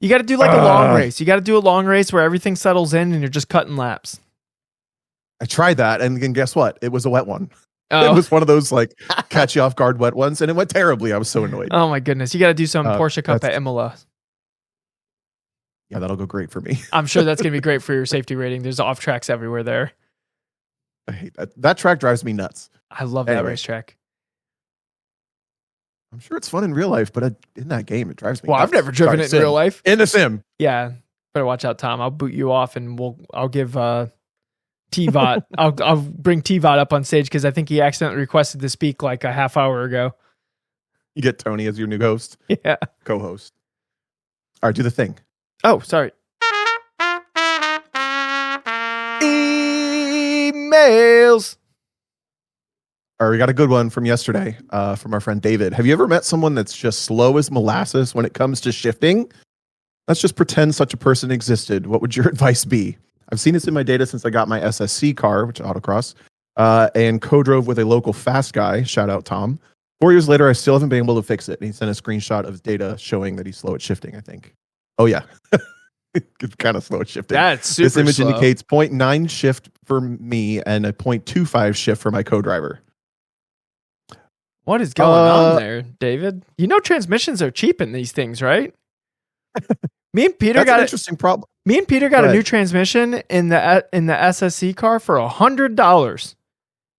You got to do like a long race. You got to do a long race where everything settles in and you're just cutting laps. I tried that, and then guess what? It was a wet one. Oh. It was one of those like catch you off guard wet ones, and it went terribly. I was so annoyed. Oh my goodness! You got to do some Porsche Cup at Imola. Yeah, that'll go great for me. I'm sure that's gonna be great for your safety rating. There's off tracks everywhere there. I hate that. That track drives me nuts. I love that racetrack. I'm sure it's fun in real life, but in that game, it drives me nuts. I've never driven it in real life. In the sim. Yeah, better watch out, Tom. I'll boot you off, and I'll give T-Vot. I'll bring T-Vot up on stage because I think he accidentally requested to speak like a half hour ago. You get Tony as your new host. Yeah. Co-host. All right, do the thing. Oh, sorry. Emails. All right, we got a good one from yesterday from our friend David. Have you ever met someone that's just slow as molasses when it comes to shifting? Let's just pretend such a person existed. What would your advice be? I've seen this in my data since I got my SSC car, which is autocross, and co-drove with a local fast guy. Shout out, Tom. 4 years later, I still haven't been able to fix it. And he sent a screenshot of data showing that he's slow at shifting, I think. Oh, yeah. It's kind of slow at shifting. That's super This image slow. indicates 0.9 shift for me and a 0.25 shift for my co-driver. What is going on there, David? You know transmissions are cheap in these things, right? Me and Peter got an interesting problem. Me and Peter got a new transmission in the SSC car for $100.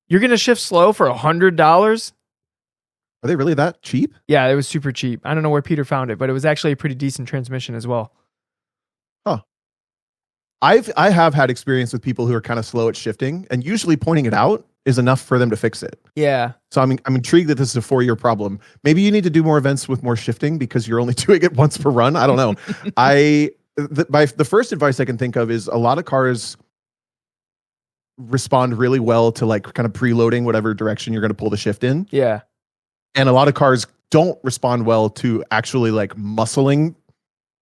You're gonna shift slow for $100? Are they really that cheap? Yeah, it was super cheap. I don't know where Peter found it, but it was actually a pretty decent transmission as well. Huh. I have had experience with people who are kind of slow at shifting, and usually pointing it out is enough for them to fix it. Yeah. So I'm intrigued that this is a 4-year problem. Maybe you need to do more events with more shifting because you're only doing it once per run. I don't know. The first advice I can think of is a lot of cars respond really well to like kind of preloading whatever direction you're going to pull the shift in. Yeah. And a lot of cars don't respond well to actually like muscling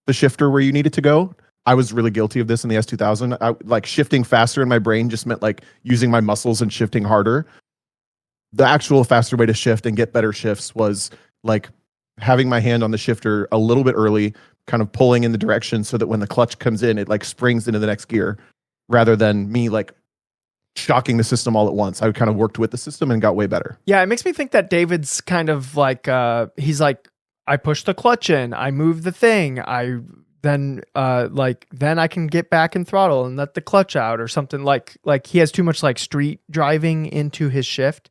the shifter where you need it to go. I was really guilty of this in the S2000. Like shifting faster in my brain just meant like using my muscles and shifting harder. The actual faster way to shift and get better shifts was like having my hand on the shifter a little bit early, kind of pulling in the direction so that when the clutch comes in, it like springs into the next gear rather than me like shocking the system all at once. I kind of worked with the system and got way better. Yeah, it makes me think that David's kind of like, he's like, I push the clutch in, I move the thing, then I can get back and throttle and let the clutch out or something like he has too much like street driving into his shift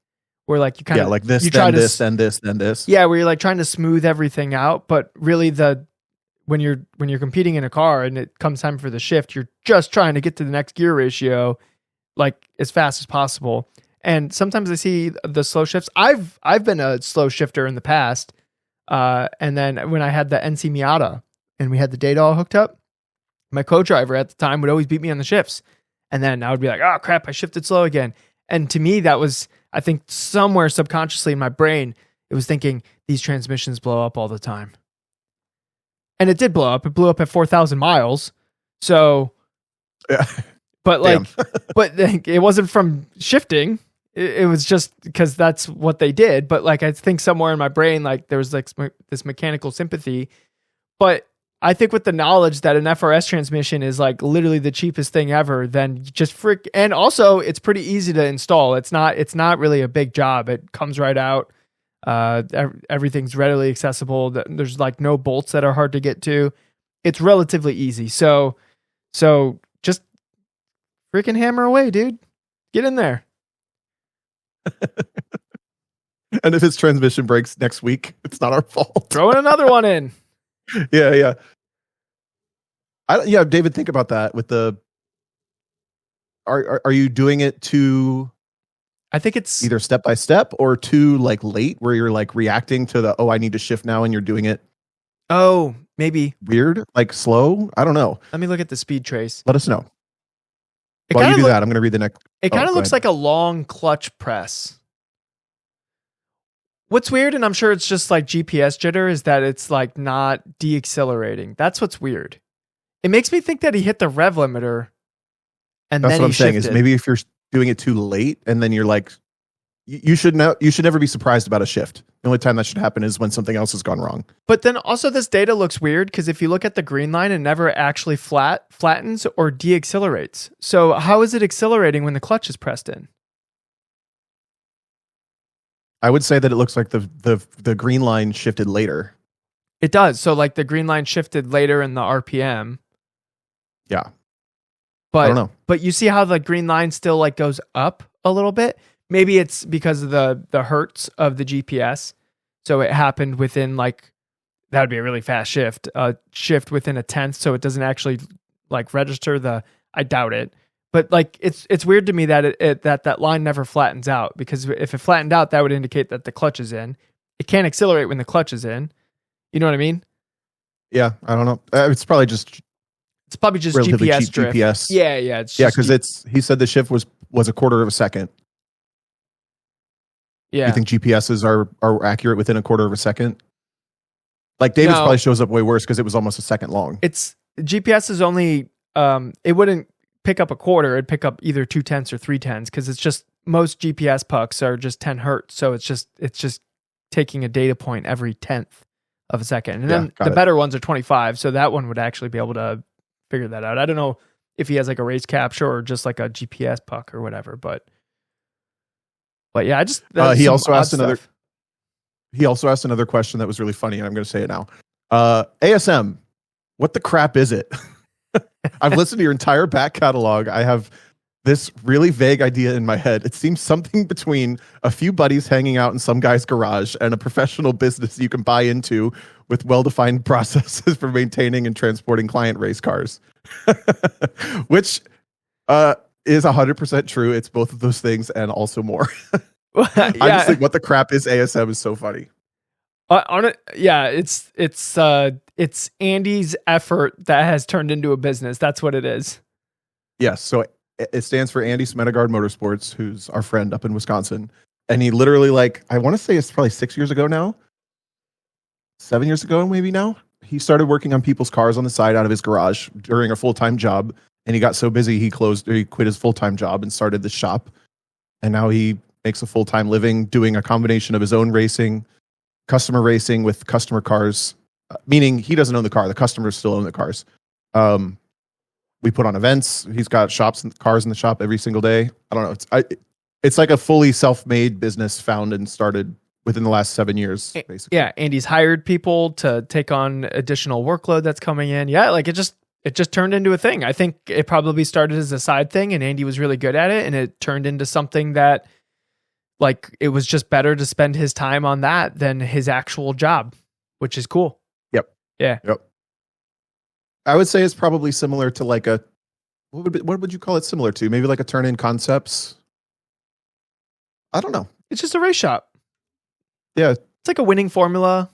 where like you kind of like this, you try then to this, then this, then this. yeah, where you're like trying to smooth everything out, but really when you're competing in a car and it comes time for the shift, you're just trying to get to the next gear ratio like as fast as possible. And sometimes I see the slow shifts. I've been a slow shifter in the past. And then when I had the NC Miata and we had the data all hooked up, my co-driver at the time would always beat me on the shifts. And then I would be like, oh crap, I shifted slow again. And to me, that was, I think somewhere subconsciously in my brain, it was thinking these transmissions blow up all the time. And it did blow up. It blew up at 4,000 miles. So, yeah. But like, but it wasn't from shifting. It was just because that's what they did. But like, I think somewhere in my brain, like there was like this mechanical sympathy. But I think with the knowledge that an FRS transmission is like literally the cheapest thing ever, then just and also it's pretty easy to install. It's not really a big job. It comes right out. Everything's readily accessible. There's like no bolts that are hard to get to. It's relatively easy. So just freaking hammer away, dude. Get in there. And if his transmission breaks next week, it's not our fault. Throw another one in. Yeah. David, think about that with the, are you doing it too, I think it's either step by step or too like late where you're like reacting to the, I need to shift now, and you're doing it. Oh, maybe weird, like slow. I don't know. Let me look at the speed trace. Let us know. While you do that, I'm going to read the next. It kind of looks like a long clutch press. What's weird, and I'm sure it's just like GPS jitter, is that it's like not deaccelerating. That's what's weird. It makes me think that he hit the rev limiter and that's then what I'm saying shifted. Is maybe if you're doing it too late and then you're like, you should never be surprised about a shift. The only time that should happen is when something else has gone wrong. But then also this data looks weird because if you look at the green line, it never actually flattens or deaccelerates. So how is it accelerating when the clutch is pressed in? I would say that it looks like the green line shifted later. It does. So like the green line shifted later in the RPM. Yeah. But I don't know. But you see how the green line still like goes up a little bit? Maybe it's because of the hertz of the GPS. So it happened within like, that would be a really fast shift, shift within a tenth. So it doesn't actually like register I doubt it. But like, it's weird to me that that line never flattens out, because if it flattened out, that would indicate that the clutch is in. It can't accelerate when the clutch is in. You know what I mean? Yeah. I don't know. It's probably just GPS cheap drift. GPS. Yeah. Because he said the shift was a quarter of a second. Yeah. You think GPSs are accurate within a quarter of a second? Like David's probably shows up way worse because it was almost a second long. It's GPS is only it wouldn't pick up a quarter, it'd pick up either 2/10 or 3/10 because it's just most GPS pucks are just 10 hertz. So it's just taking a data point every 10th of a second. And then the better ones are 25. So that one would actually be able to figure that out. I don't know if he has like a race capture or just like a GPS puck or whatever, but yeah, he also asked another question that was really funny, and I'm going to say it now. ASM, what the crap is it? I've listened to your entire back catalog. I have this really vague idea in my head. It seems something between a few buddies hanging out in some guy's garage and a professional business you can buy into with well-defined processes for maintaining and transporting client race cars, which is 100% true. It's both of those things and also more. I just think what the crap is ASM is so funny. It's Andy's effort that has turned into a business. That's what it is. Yes. So it stands for Andy Smenegard Motorsports, who's our friend up in Wisconsin. And he literally, like, I want to say it's probably 6 years ago now, 7 years ago, maybe now, he started working on people's cars on the side out of his garage during a full-time job. And he got so busy, he quit his full-time job and started the shop. And now he makes a full-time living doing a combination of his own racing, customer racing with customer cars, meaning he doesn't own the car. The customers still own the cars. We put on events. He's got shops and cars in the shop every single day. I don't know. It's like a fully self-made business founded and started within the last 7 years, basically. Yeah. Andy's hired people to take on additional workload that's coming in. Yeah. Like it just turned into a thing. I think it probably started as a side thing and Andy was really good at it. And it turned into something that like it was just better to spend his time on that than his actual job, which is cool. Yep. Yeah. Yep. I would say it's probably similar to like a what would you call it similar to? Maybe like a Turn In Concepts. I don't know. It's just a race shop. Yeah. It's like a winning formula.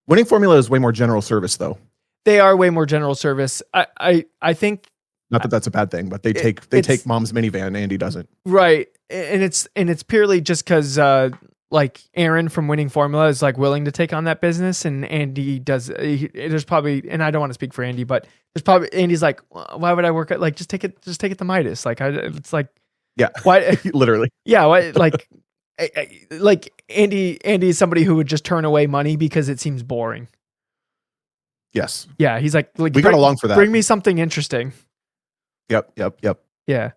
Winning formula is way more general service though. They are way more general service. I think not that that's a bad thing, but they take mom's minivan. Andy doesn't. Right. And it's purely just because like Aaron from Winning Formula is like willing to take on that business, and Andy does. There's probably, and I don't want to speak for Andy, but there's probably Andy's like, why would I work at like just take it to Midas? Like it's like, yeah, why literally, yeah, why, like like Andy is somebody who would just turn away money because it seems boring. Yes. Yeah, he's like we got along for that. Bring me something interesting. Yep. Yeah.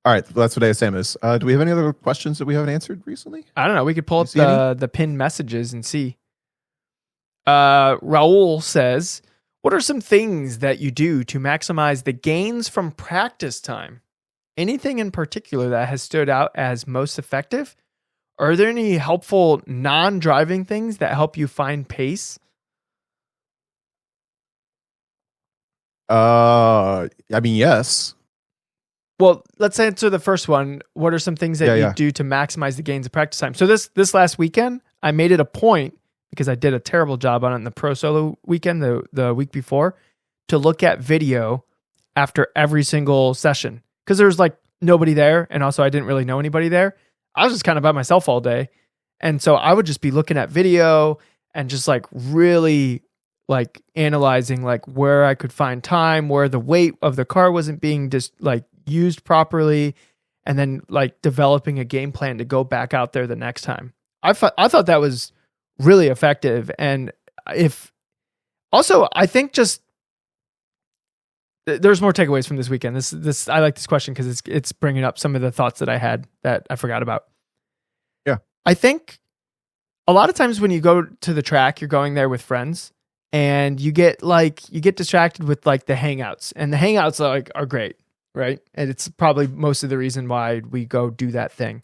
All right, that's what ASM is. Do we have any other questions that we haven't answered recently? I don't know. We could pull up the pinned messages and see. Raul says, what are some things that you do to maximize the gains from practice time? Anything in particular that has stood out as most effective? Are there any helpful non-driving things that help you find pace? I mean, yes. Well, let's answer the first one. What are some things that you do to maximize the gains of practice time? So this last weekend, I made it a point, because I did a terrible job on it in the Pro Solo weekend, the week before, to look at video after every single session. Because there was like nobody there, and also I didn't really know anybody there. I was just kind of by myself all day. And so I would just be looking at video and just like really like analyzing like where I could find time, where the weight of the car wasn't being just like used properly, and then like developing a game plan to go back out there the next time. I thought that was really effective. And I think just there's more takeaways from this weekend. This I like this question because it's bringing up some of the thoughts that I had that I forgot about. Yeah. I think a lot of times when you go to the track, you're going there with friends, and you get distracted with like the hangouts, and the hangouts are great, right? And it's probably most of the reason why we go do that thing.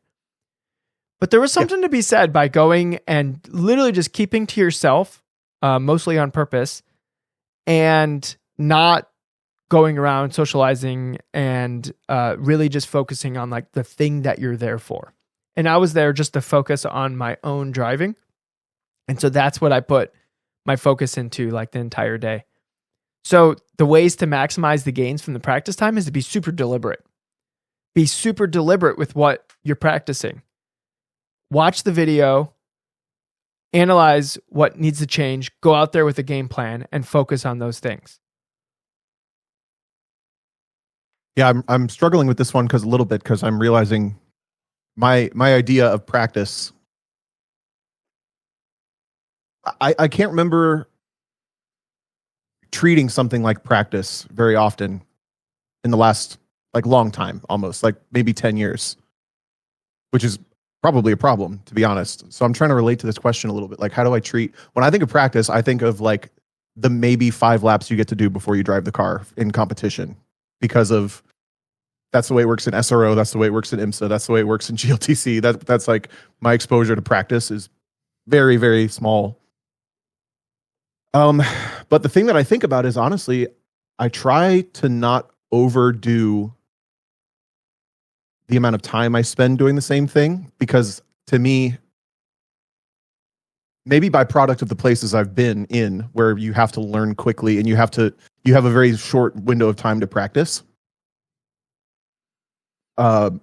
But there was something to be said by going and literally just keeping to yourself, mostly on purpose, and not going around socializing and really just focusing on like the thing that you're there for. And I was there just to focus on my own driving. And so that's what I put my focus into like the entire day. So the ways to maximize the gains from the practice time is to be super deliberate. Be super deliberate with what you're practicing. Watch the video, analyze what needs to change, go out there with a game plan, and focus on those things. Yeah, I'm struggling with this one because I'm realizing my idea of practice. I can't remember treating something like practice very often in the last like long time, almost like maybe 10 years, which is probably a problem, to be honest. So I'm trying to relate to this question a little bit. Like, how do I treat, when I think of practice, I think of like the maybe 5 laps you get to do before you drive the car in competition, because of that's the way it works in SRO. That's the way it works in IMSA. That's the way it works in GLTC. That's like my exposure to practice is very, very small. But the thing that I think about is, honestly, I try to not overdo the amount of time I spend doing the same thing, because to me, maybe by product of the places I've been in where you have to learn quickly and you have a very short window of time to practice. The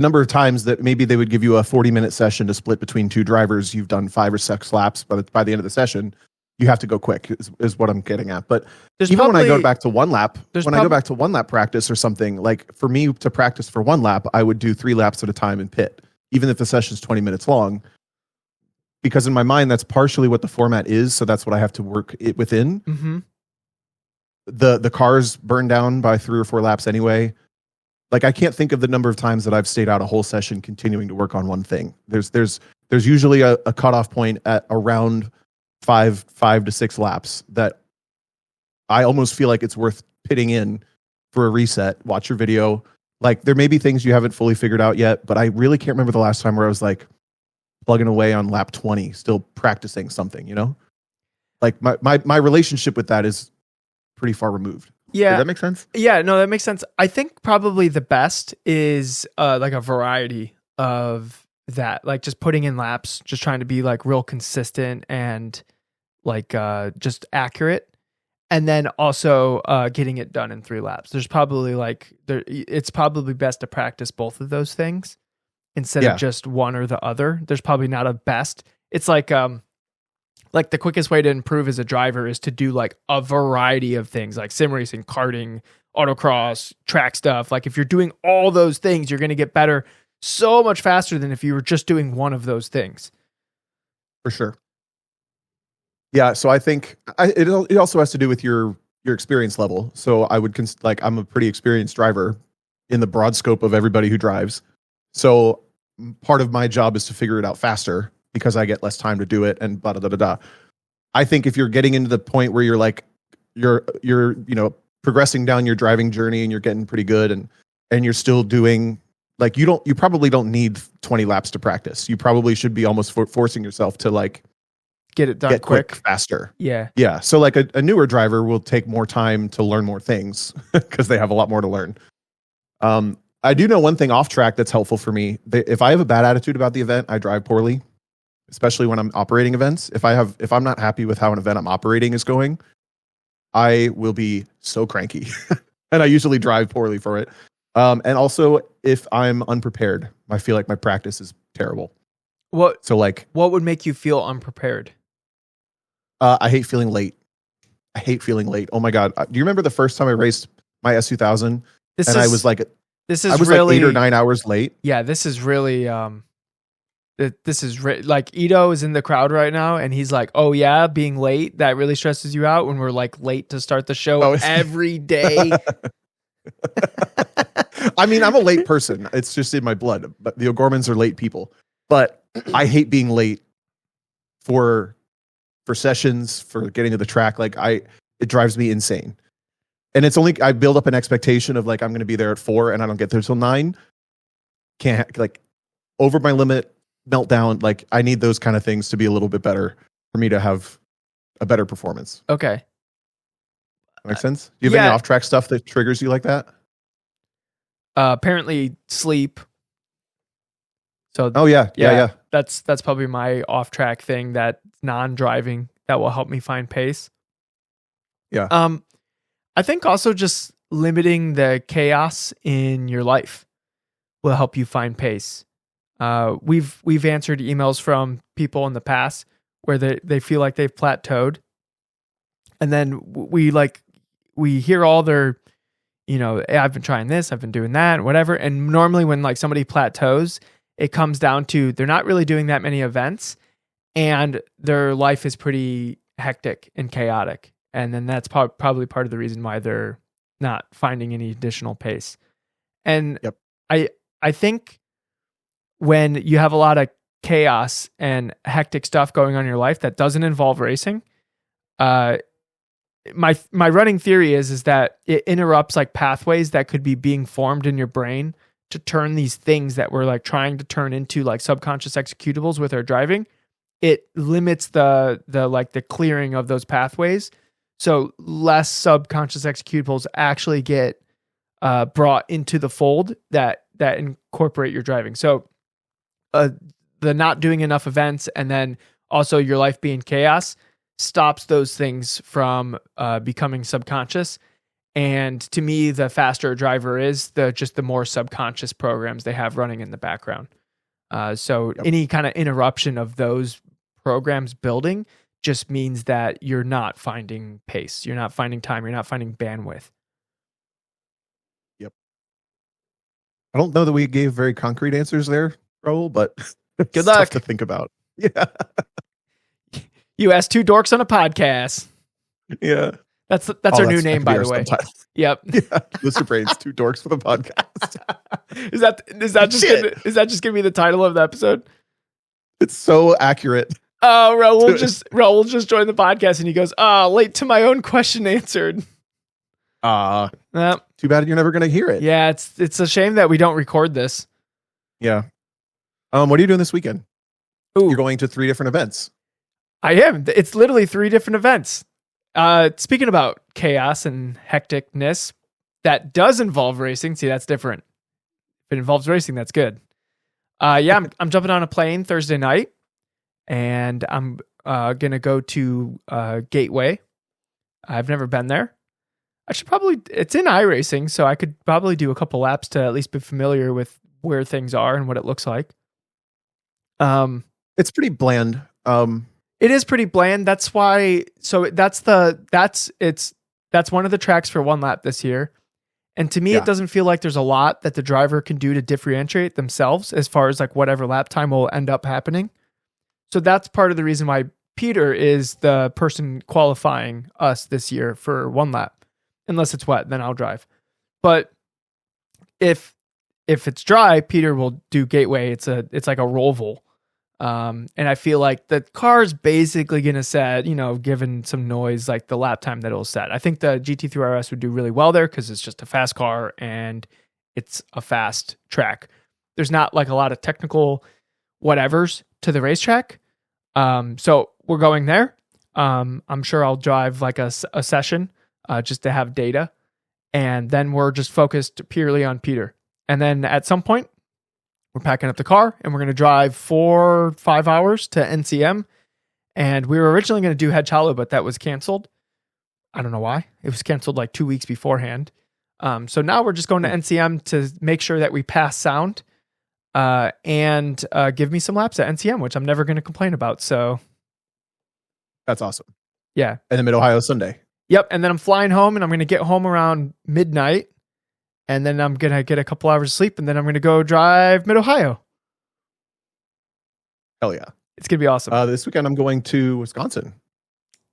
number of times that maybe they would give you a 40-minute session to split between 2 drivers, you've done 5 or 6 laps, but by the end of the session, you have to go quick is what I'm getting at. But when I go back to one lap practice or something, like for me to practice for 1 lap, I would do 3 laps at a time in pit, even if the session's 20 minutes long, because in my mind, that's partially what the format is. So that's what I have to work it within. Mm-hmm. The cars burn down by 3 or 4 laps anyway. Like, I can't think of the number of times that I've stayed out a whole session continuing to work on one thing. There's usually a cutoff point at around 5 to 6 laps that I almost feel like it's worth pitting in for a reset, watch your video. Like there may be things you haven't fully figured out yet, but I really can't remember the last time where I was like plugging away on lap 20, still practicing something, you know? Like my relationship with that is pretty far removed. Yeah. Does that make sense? Yeah, no, that makes sense. I think probably the best is like a variety of that, like just putting in laps, just trying to be like real consistent and like just accurate. And then also getting it done in 3 laps. There's probably it's probably best to practice both of those things instead of just one or the other. There's probably not a best. It's like the quickest way to improve as a driver is to do like a variety of things like sim racing, karting, autocross, track stuff. Like if you're doing all those things, you're going to get better so much faster than if you were just doing one of those things. For sure. Yeah, so I think it also has to do with your experience level. So I would I'm a pretty experienced driver in the broad scope of everybody who drives. So part of my job is to figure it out faster because I get less time to do it and blah, blah, blah, blah. I think if you're getting into the point where you're like you're progressing down your driving journey and you're getting pretty good and you're still doing like you probably don't need 20 laps to practice. You probably should be almost forcing yourself to like get it done quick, faster. Yeah. Yeah. So like a newer driver will take more time to learn more things because they have a lot more to learn. I do know one thing off track that's helpful for me. If I have a bad attitude about the event, I drive poorly, especially when I'm operating events. If I'm not happy with how an event I'm operating is going, I will be so cranky and I usually drive poorly for it. And also if I'm unprepared, I feel like my practice is terrible. What would make you feel unprepared? I hate feeling late. Oh my God. Do you remember the first time I raced my S2000 I was like 8 or 9 hours late? Yeah, this is really, like Ito is in the crowd right now and he's like, oh yeah, being late, that really stresses you out when we're like late to start the show every day. I mean, I'm a late person. It's just in my blood, but the O'Gormans are late people. But I hate being late for sessions, for getting to the track. Like it drives me insane. And it's only, I build up an expectation of like, I'm going to be there at 4 and I don't get there till 9. Can't like over my limit, meltdown. Like I need those kind of things to be a little bit better for me to have a better performance. Okay. Makes sense? Do you have any off track stuff that triggers you like that? Apparently sleep. So yeah. That's probably my off track thing that's non-driving that will help me find pace. Yeah. I think also just limiting the chaos in your life will help you find pace. We've answered emails from people in the past where they feel like they've plateaued, and then we hear all their, hey, I've been trying this, I've been doing that, whatever. And normally when like somebody plateaus, it comes down to they're not really doing that many events and their life is pretty hectic and chaotic. And then that's probably part of the reason why they're not finding any additional pace. And yep. I think when you have a lot of chaos and hectic stuff going on in your life that doesn't involve racing, my running theory is that it interrupts like pathways that could be being formed in your brain to turn these things that we're like trying to turn into like subconscious executables with our driving. It limits the clearing of those pathways. So less subconscious executables actually get brought into the fold that incorporate your driving. So the not doing enough events and then also your life being chaos stops those things from becoming subconscious. And to me, the faster a driver is, the more subconscious programs they have running in the background. So any kind of interruption of those programs building just means that you're not finding pace. You're not finding time. You're not finding bandwidth. Yep. I don't know that we gave very concrete answers there, Raul, but good luck. Tough to think about. Yeah. You asked 2 dorks on a podcast. Yeah. That's our new name, by the way. Subtitles. Yep. Yeah. Mr. Brains, 2 dorks for the podcast. Is that just gonna be the title of the episode? It's so accurate. Oh, Raul just joined the podcast and he goes, late to my own question answered. Too Too bad you're never going to hear it. Yeah, it's a shame that we don't record this. Yeah. What are you doing this weekend? Ooh. You're going to 3 different events. I am. It's literally 3 different events. Speaking about chaos and hecticness, that does involve racing. See, that's different. If it involves racing, that's good. I'm jumping on a plane Thursday night, and I'm gonna go to Gateway. I've never been there. It's in iRacing, so I could probably do a couple laps to at least be familiar with where things are and what it looks like. It's pretty bland. It is pretty bland. That's why. So that's one of the tracks for one lap this year. And to me, It doesn't feel like there's a lot that the driver can do to differentiate themselves as far as like whatever lap time will end up happening. So that's part of the reason why Peter is the person qualifying us this year for one lap. Unless it's wet, then I'll drive. But if it's dry, Peter will do Gateway. It's like a roval. And I feel like the car's basically going to set, given some noise, like the lap time that it'll set. I think the GT3 RS would do really well there because it's just a fast car and it's a fast track. There's not like a lot of technical whatevers to the racetrack. So we're going there. I'm sure I'll drive like a session just to have data. And then we're just focused purely on Peter. And then at some point, we're packing up the car and we're going to drive 4-5 hours to NCM. And we were originally going to do Hedge Hollow, but that was canceled. I don't know why. It was canceled like 2 weeks beforehand. So now we're just going to NCM to make sure that we pass sound and give me some laps at NCM, which I'm never going to complain about. So that's awesome. Yeah. And then Mid-Ohio Sunday. Yep. And then I'm flying home and I'm going to get home around midnight. And then I'm going to get a couple hours of sleep, and then I'm going to go drive Mid-Ohio. Hell yeah. It's going to be awesome. This weekend, I'm going to Wisconsin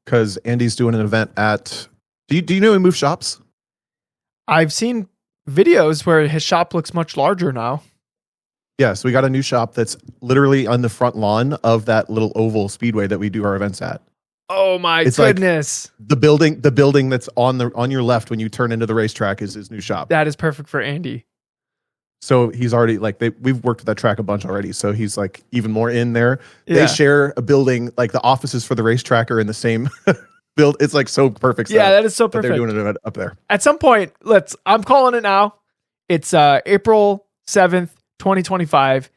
because Andy's doing an event at... Do you know he moved shops? I've seen videos where his shop looks much larger now. Yeah, so we got a new shop that's literally on the front lawn of that little oval speedway that we do our events at. Oh my goodness. Like the building that's on your left when you turn into the racetrack is his new shop. That is perfect for Andy. So he's already we've worked with that track a bunch already. So he's like even more in there. Yeah. They share a building, like the offices for the racetrack are in the same build. It's like so perfect. Yeah, that is so perfect. They're doing an event up there. At some point, I'm calling it now. It's April 7th, 2025.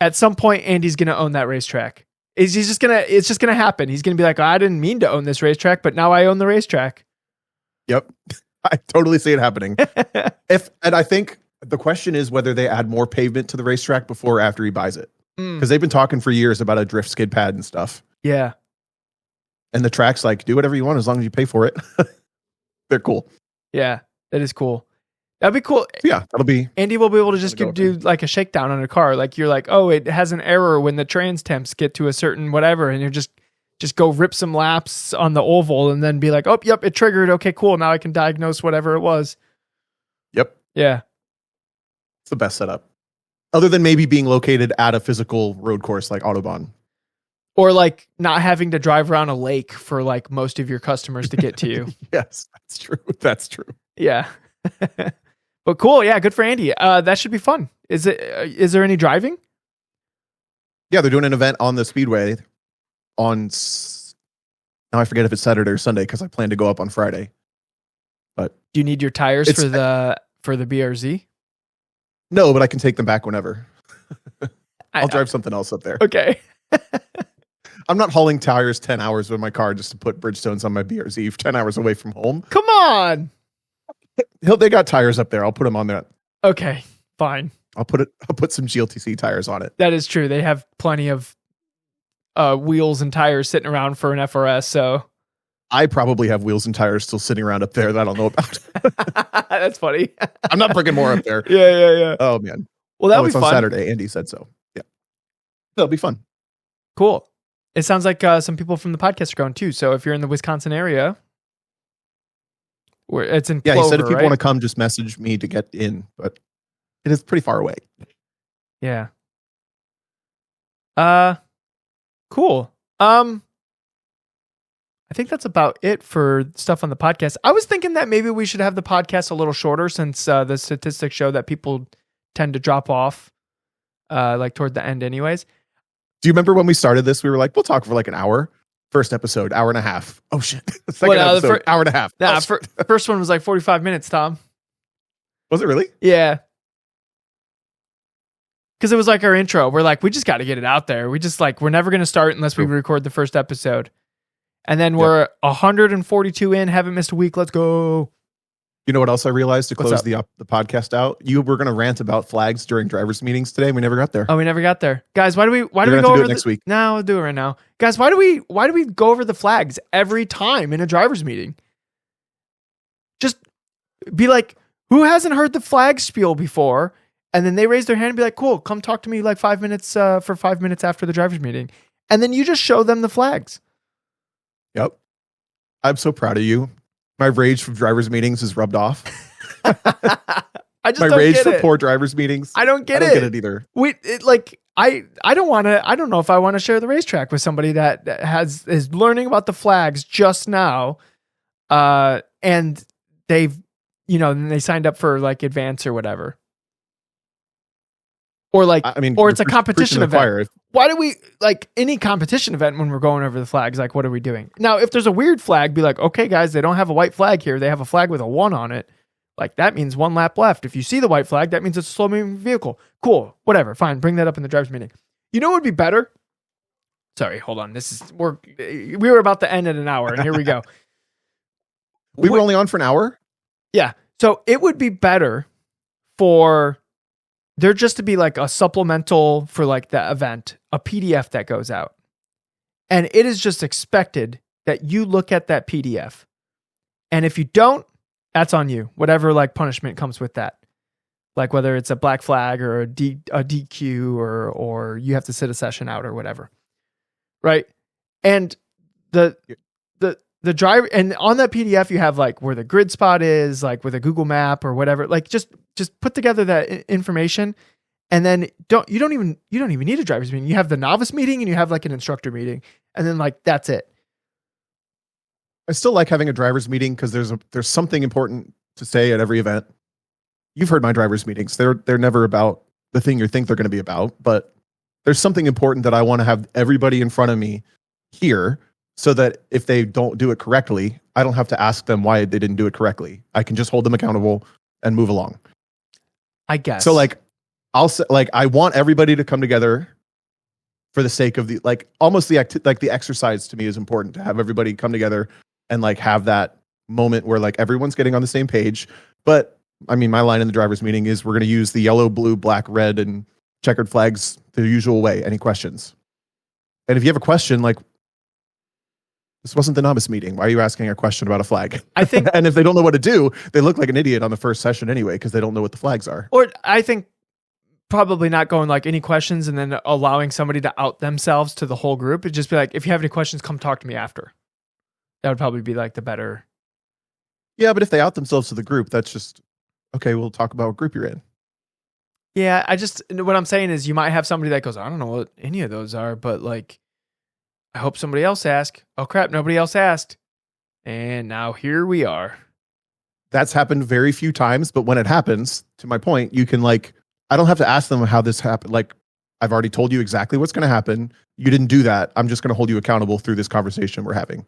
At some point, Andy's going to own that racetrack. It's just going to happen. He's going to be like, I didn't mean to own this racetrack, but now I own the racetrack. Yep. I totally see it happening. And I think the question is whether they add more pavement to the racetrack before or after he buys it. Because they've been talking for years about a drift skid pad and stuff. Yeah. And the track's like, do whatever you want as long as you pay for it. They're cool. Yeah, that is cool. That'd be cool. Yeah, that'll be... Andy will be able to just do like a shakedown on a car. Like you're like, oh, it has an error when the trans temps get to a certain whatever. And you just go rip some laps on the oval and then be like, oh, yep, it triggered. Okay, cool. Now I can diagnose whatever it was. Yep. Yeah. It's the best setup. Other than maybe being located at a physical road course like Autobahn. Or like not having to drive around a lake for like most of your customers to get to you. Yes, that's true. That's true. Yeah. But cool. Yeah. Good for Andy. That should be fun. Is there any driving? Yeah. They're doing an event on the speedway on, now I forget if it's Saturday or Sunday because I plan to go up on Friday. But do you need your tires for the BRZ? No, but I can take them back whenever. I'll drive something else up there. Okay. I'm not hauling tires 10 hours with my car just to put Bridgestones on my BRZ 10 hours away from home. Come on. They got tires up there. I'll put them on that. Okay, fine. I'll put some GLTC tires on it. That is true. They have plenty of wheels and tires sitting around for an FRS. So I probably have wheels and tires still sitting around up there that I don't know about. That's funny. I'm not bringing more up there. Yeah. Oh man. Well, that'll be fun. On Saturday. Andy said so. Yeah, that'll be fun. Cool. It sounds like some people from the podcast are going too. So if you're in the Wisconsin area, where it's in Plover, he said if people right? want to come, just message me to get in, but it is pretty far away. Yeah. Cool. I think that's about it for stuff on the podcast. I was thinking that maybe we should have the podcast a little shorter since the statistics show that people tend to drop off like toward the end anyways. Do you remember when we started this? We were like, we'll talk for like an hour. First episode, hour and a half. Oh shit. Second episode, hour and a half. Nah, first one was like 45 minutes, Tom. Was it really? Yeah. Because it was like our intro. We're like, we just got to get it out there. We just like, we're never going to start unless we record the first episode. And then we're 142 in, haven't missed a week. Let's go. You know what else I realized to close the podcast out? You were going to rant about flags during drivers' meetings today. And we never got there. Oh, we never got there, guys. Why do we go over next week? No, we'll do it right now, guys. Why do we go over the flags every time in a drivers' meeting? Just be like, who hasn't heard the flag spiel before? And then they raise their hand and be like, cool, come talk to me like 5 minutes for 5 minutes after the drivers' meeting, and then you just show them the flags. Yep, I'm so proud of you. My rage from drivers' meetings is rubbed off. I just my don't rage get for it. poor drivers' meetings. I don't get it. I don't get it either. I don't know if I want to share the racetrack with somebody that is learning about the flags just now, and they've they signed up for like advance or whatever, or like or it's a competition event. Why do we like any competition event when we're going over the flags? Like, what are we doing? Now, if there's a weird flag, be like, okay, guys, they don't have a white flag here. They have a flag with a 1 on it. Like, that means 1 lap left. If you see the white flag, that means it's a slow moving vehicle. Cool. Whatever. Fine. Bring that up in the driver's meeting. You know what would be better? Sorry, hold on. We were about to end in an hour, and here we go. We were only on for an hour? Yeah. So it would be better for there just to be like a supplemental for like the event, a PDF that goes out. And it is just expected that you look at that PDF. And if you don't, that's on you. Whatever like punishment comes with that. Like whether it's a black flag or a DQ or you have to sit a session out or whatever. Right? And the driver, and on that PDF you have like where the grid spot is, like with a Google map or whatever. Like just put together that information, and then you don't even need a driver's meeting. You have the novice meeting and you have like an instructor meeting, and then like that's it. I still like having a driver's meeting because there's something important to say at every event. You've heard my driver's meetings. They're never about the thing you think they're going to be about, but there's something important that I want to have everybody in front of me hear, so that if they don't do it correctly, I don't have to ask them why they didn't do it correctly. I can just hold them accountable and move along. I guess. So like, I'll say, like, I want everybody to come together for the sake of the, like, almost the the exercise to me is important, to have everybody come together and like have that moment where like everyone's getting on the same page. But I mean, my line in the driver's meeting is we're going to use the yellow, blue, black, red, and checkered flags the usual way. Any questions? And if you have a question, like, this wasn't the novice meeting. Why are you asking a question about a flag? I think, and if they don't know what to do, they look like an idiot on the first session anyway, because they don't know what the flags are. or I think probably not going like any questions and then allowing somebody to out themselves to the whole group. It'd just be like, if you have any questions, come talk to me after. That would probably be like the better. Yeah, but if they out themselves to the group, that's just, okay, we'll talk about what group you're in. Yeah, what I'm saying is you might have somebody that goes, I don't know what any of those are, but like, I hope somebody else asked. Oh crap, nobody else asked. And now here we are. That's happened very few times, but when it happens, to my point, you can like, I don't have to ask them how this happened. Like, I've already told you exactly what's going to happen. You didn't do that. I'm just going to hold you accountable through this conversation we're having.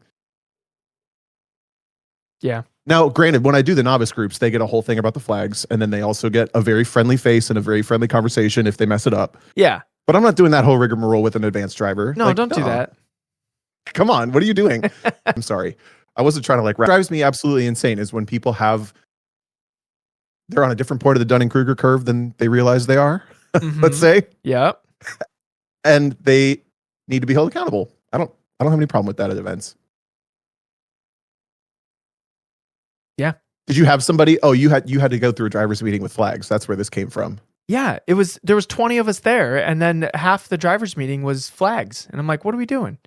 Yeah. Now, granted, when I do the novice groups, they get a whole thing about the flags, and then they also get a very friendly face and a very friendly conversation if they mess it up. Yeah. But I'm not doing that whole rigmarole with an advanced driver. No, don't do that. Come on, what are you doing? I'm sorry. I wasn't trying to like, drives me absolutely insane is when people they're on a different part of the Dunning-Kruger curve than they realize they are, let's say. Yep. And they need to be held accountable. I don't have any problem with that at events. Yeah. Did you have somebody? Oh, you had to go through a driver's meeting with flags. That's where this came from. Yeah, there was 20 of us there, and then half the driver's meeting was flags. And I'm like, what are we doing?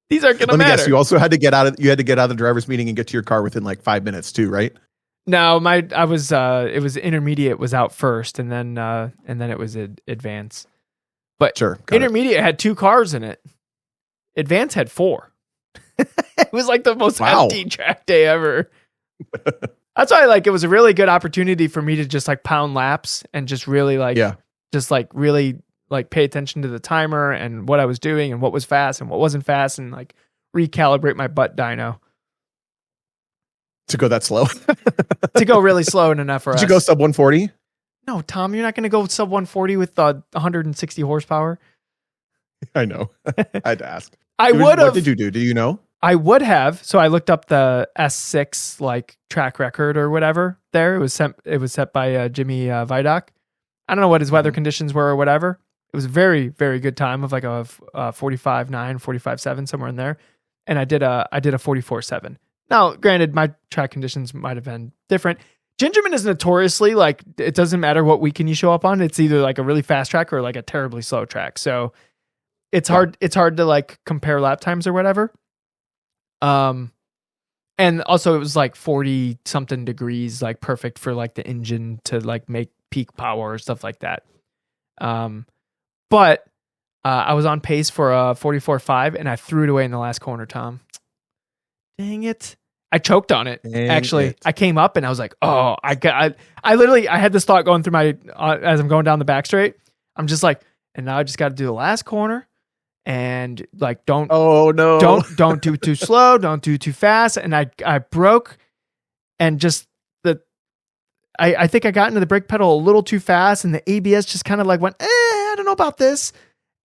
These aren't gonna matter. Let me guess, you also had to get out of the driver's meeting and get to your car within like 5 minutes too, right? No, it was intermediate was out first, and then it was advance. But sure, intermediate had 2 cars in it. Advance had 4. It was like the most Wow. empty track day ever. That's why like it was a really good opportunity for me to just like pound laps and just really like really like pay attention to the timer and what I was doing and what was fast and what wasn't fast and like recalibrate my butt dyno To go that slow. to go really slow in an FRS. Did you go sub 140? No, Tom, you're not going to go sub 140 with 160 horsepower. I know. I had to ask. I would have. What did you do? Do you know? I would have. So I looked up the S6 like track record or whatever. There, it was set by Jimmy Vidoc. I don't know what his weather conditions were or whatever. It was a very, very good time of like a 45.9, 45.7, somewhere in there. And I did a 44.7. Now, granted, my track conditions might have been different. Gingerman is notoriously like, it doesn't matter what weekend you show up on. It's either like a really fast track or like a terribly slow track. So it's hard to like compare lap times or whatever. And also it was like 40 something degrees, like perfect for like the engine to like make peak power or stuff like that. But I was on pace for a 44.5 and I threw it away in the last corner, Tom. Dang it. I choked on it. Actually, I came up and I was like, oh, I literally had this thought going through my, as I'm going down the back straight. I'm just like, and now I just got to do the last corner and like, don't do too slow. Don't do too fast. And I broke and just I think I got into the brake pedal a little too fast and the ABS just kind of like went, I don't know about this.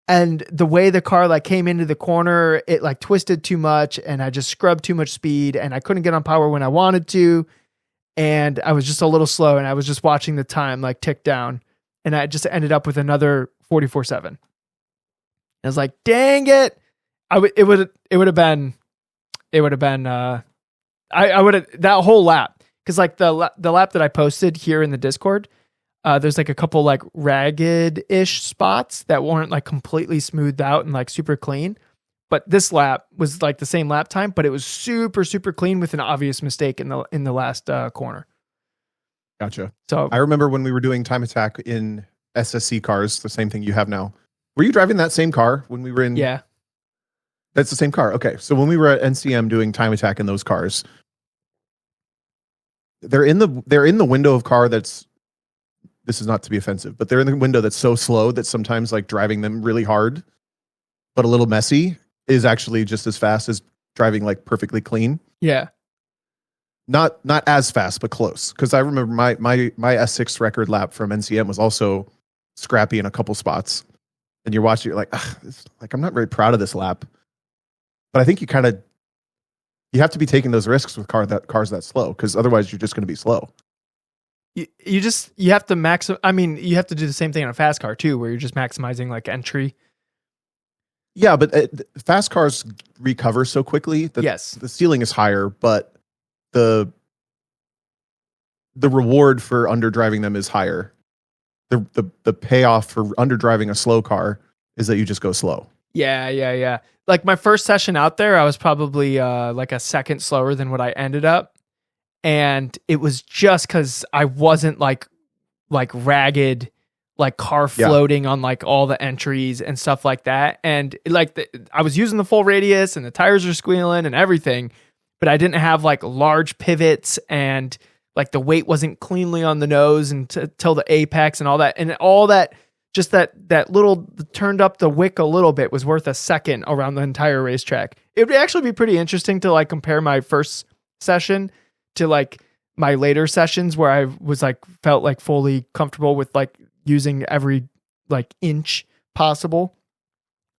And the way the car like came into the corner, it like twisted too much and I just scrubbed too much speed and I couldn't get on power when I wanted to. And I was just a little slow and I was just watching the time like tick down and I just ended up with another 44.7. I was like, dang it. It would have been that whole lap. Cause like the lap that I posted here in the Discord, there's like a couple like ragged-ish spots that weren't like completely smoothed out and like super clean. But this lap was like the same lap time, but it was super, super clean with an obvious mistake in the last corner. Gotcha. So I remember when we were doing time attack in SSC cars, the same thing you have now. Were you driving that same car when we were in? Yeah. That's the same car. Okay. So when we were at NCM doing time attack in those cars, they're in the window of car that's, this is not to be offensive, but they're in the window that's so slow that sometimes like driving them really hard, but a little messy is actually just as fast as driving like perfectly clean. Yeah. Not as fast, but close. Cause I remember my S6 record lap from NCM was also scrappy in a couple spots. And you're watching, you're like, I'm not very proud of this lap. But I think you have to be taking those risks with cars that slow. Cause otherwise you're just going to be slow. You have to you have to do the same thing on a fast car too, where you're just maximizing like entry. Yeah, but fast cars recover so quickly that yes, the ceiling is higher, but the reward for underdriving them is higher. The payoff for underdriving a slow car is that you just go slow. Yeah. Like my first session out there, I was probably like a second slower than what I ended up. And it was just because I wasn't like ragged, like car floating on like all the entries and stuff like that. And like I was using the full radius and the tires were squealing and everything, but I didn't have like large pivots and like the weight wasn't cleanly on the nose until the apex and all that. And all that, just that little turned up the wick a little bit was worth a second around the entire racetrack. It would actually be pretty interesting to like compare my first session to like my later sessions where I was like felt like fully comfortable with like using every like inch possible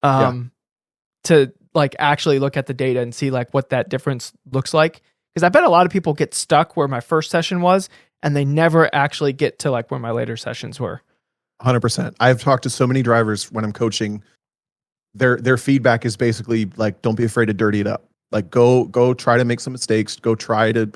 to like actually look at the data and see like what that difference looks like. Because I bet a lot of people get stuck where my first session was and they never actually get to like where my later sessions were. 100%. I've talked to so many drivers when I'm coaching. Their feedback is basically like, don't be afraid to dirty it up. Like go try to make some mistakes. Go try to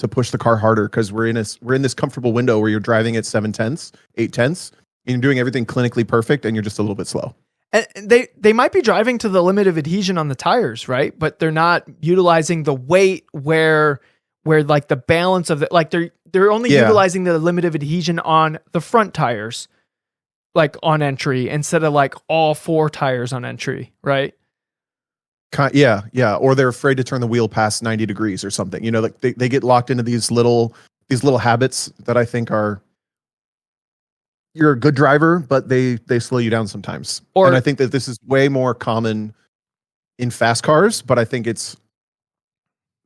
push the car harder because we're in this comfortable window where you're driving at 7/10, 8/10, and you're doing everything clinically perfect and you're just a little bit slow. And they might be driving to the limit of adhesion on the tires, right? But they're not utilizing the weight where like the balance of the like they're only utilizing the limit of adhesion on the front tires, like on entry instead of like all four tires on entry, right? Yeah. Or they're afraid to turn the wheel past 90 degrees or something. You know, like they get locked into these little habits that I think are, you're a good driver, but they slow you down sometimes. And I think that this is way more common in fast cars, but I think it's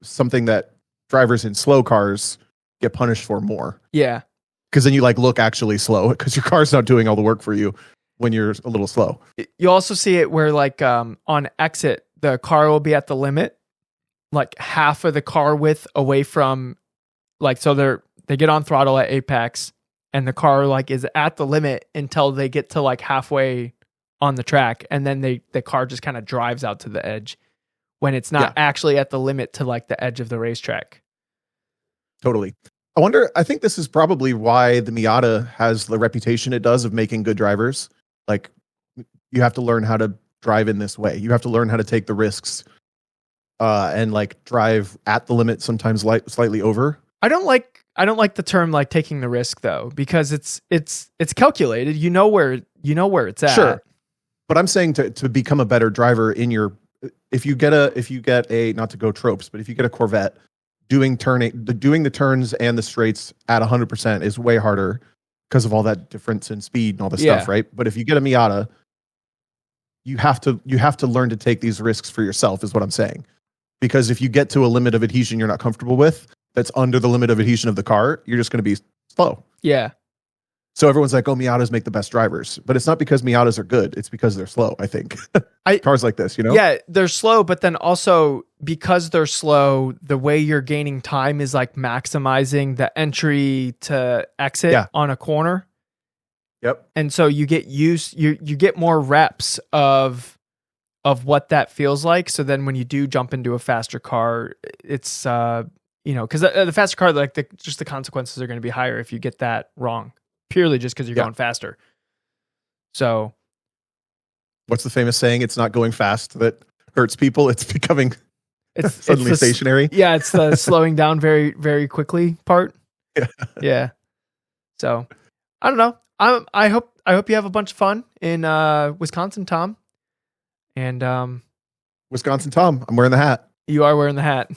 something that drivers in slow cars get punished for more. Yeah. Because then you like look actually slow because your car's not doing all the work for you when you're a little slow. You also see it where like on exit, the car will be at the limit, like half of the car width away from, like, so they get on throttle at apex and the car like is at the limit until they get to like halfway on the track. And then the car just kind of drives out to the edge when it's not actually at the limit to like the edge of the racetrack. Totally. I think this is probably why the Miata has the reputation it does of making good drivers. Like, you have to learn how to drive in this way. You have to learn how to take the risks and like drive at the limit, sometimes like slightly over. I don't like the term like taking the risk though, because it's calculated. You know where it's at. Sure. But I'm saying to become a better driver if you get a, not to go tropes, but if you get a Corvette, doing the turns and the straights at 100% is way harder because of all that difference in speed and all this stuff, right? But if you get a Miata, you have to learn to take these risks for yourself, is what I'm saying. Because if you get to a limit of adhesion you're not comfortable with, that's under the limit of adhesion of the car, you're just going to be slow. Yeah. So everyone's like, oh, Miatas make the best drivers. But it's not because Miatas are good. It's because they're slow, I think. Cars like this, you know? Yeah, they're slow, but then also because they're slow, the way you're gaining time is like maximizing the entry to exit on a corner. Yep. And so you get you get more reps of what that feels like. So then when you do jump into a faster car, it's because the faster car, like just the consequences are going to be higher if you get that wrong. Purely just because you're going faster. So, what's the famous saying? It's not going fast that hurts people. It's becoming suddenly stationary. Yeah, it's the slowing down very, very quickly part. Yeah. So, I don't know. I hope you have a bunch of fun in Wisconsin, Tom. And Wisconsin, Tom. I'm wearing the hat. You are wearing the hat.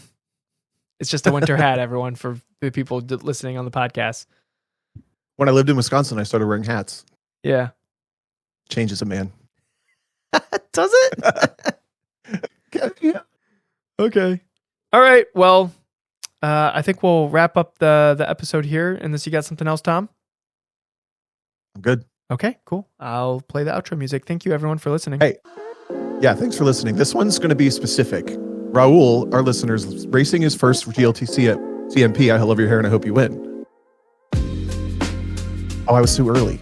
It's just a winter hat, everyone, for the people listening on the podcast. When I lived in Wisconsin, I started wearing hats. Yeah. Changes a man. Does it? Yeah. Okay. All right. Well, I think we'll wrap up the episode here. Unless you got something else, Tom? I'm good. Okay, cool. I'll play the outro music. Thank you, everyone, for listening. Hey. Yeah, thanks for listening. This one's going to be specific. Raul, our listeners, racing his first GLTC at CMP. I love your hair and I hope you win. Oh, I was too early.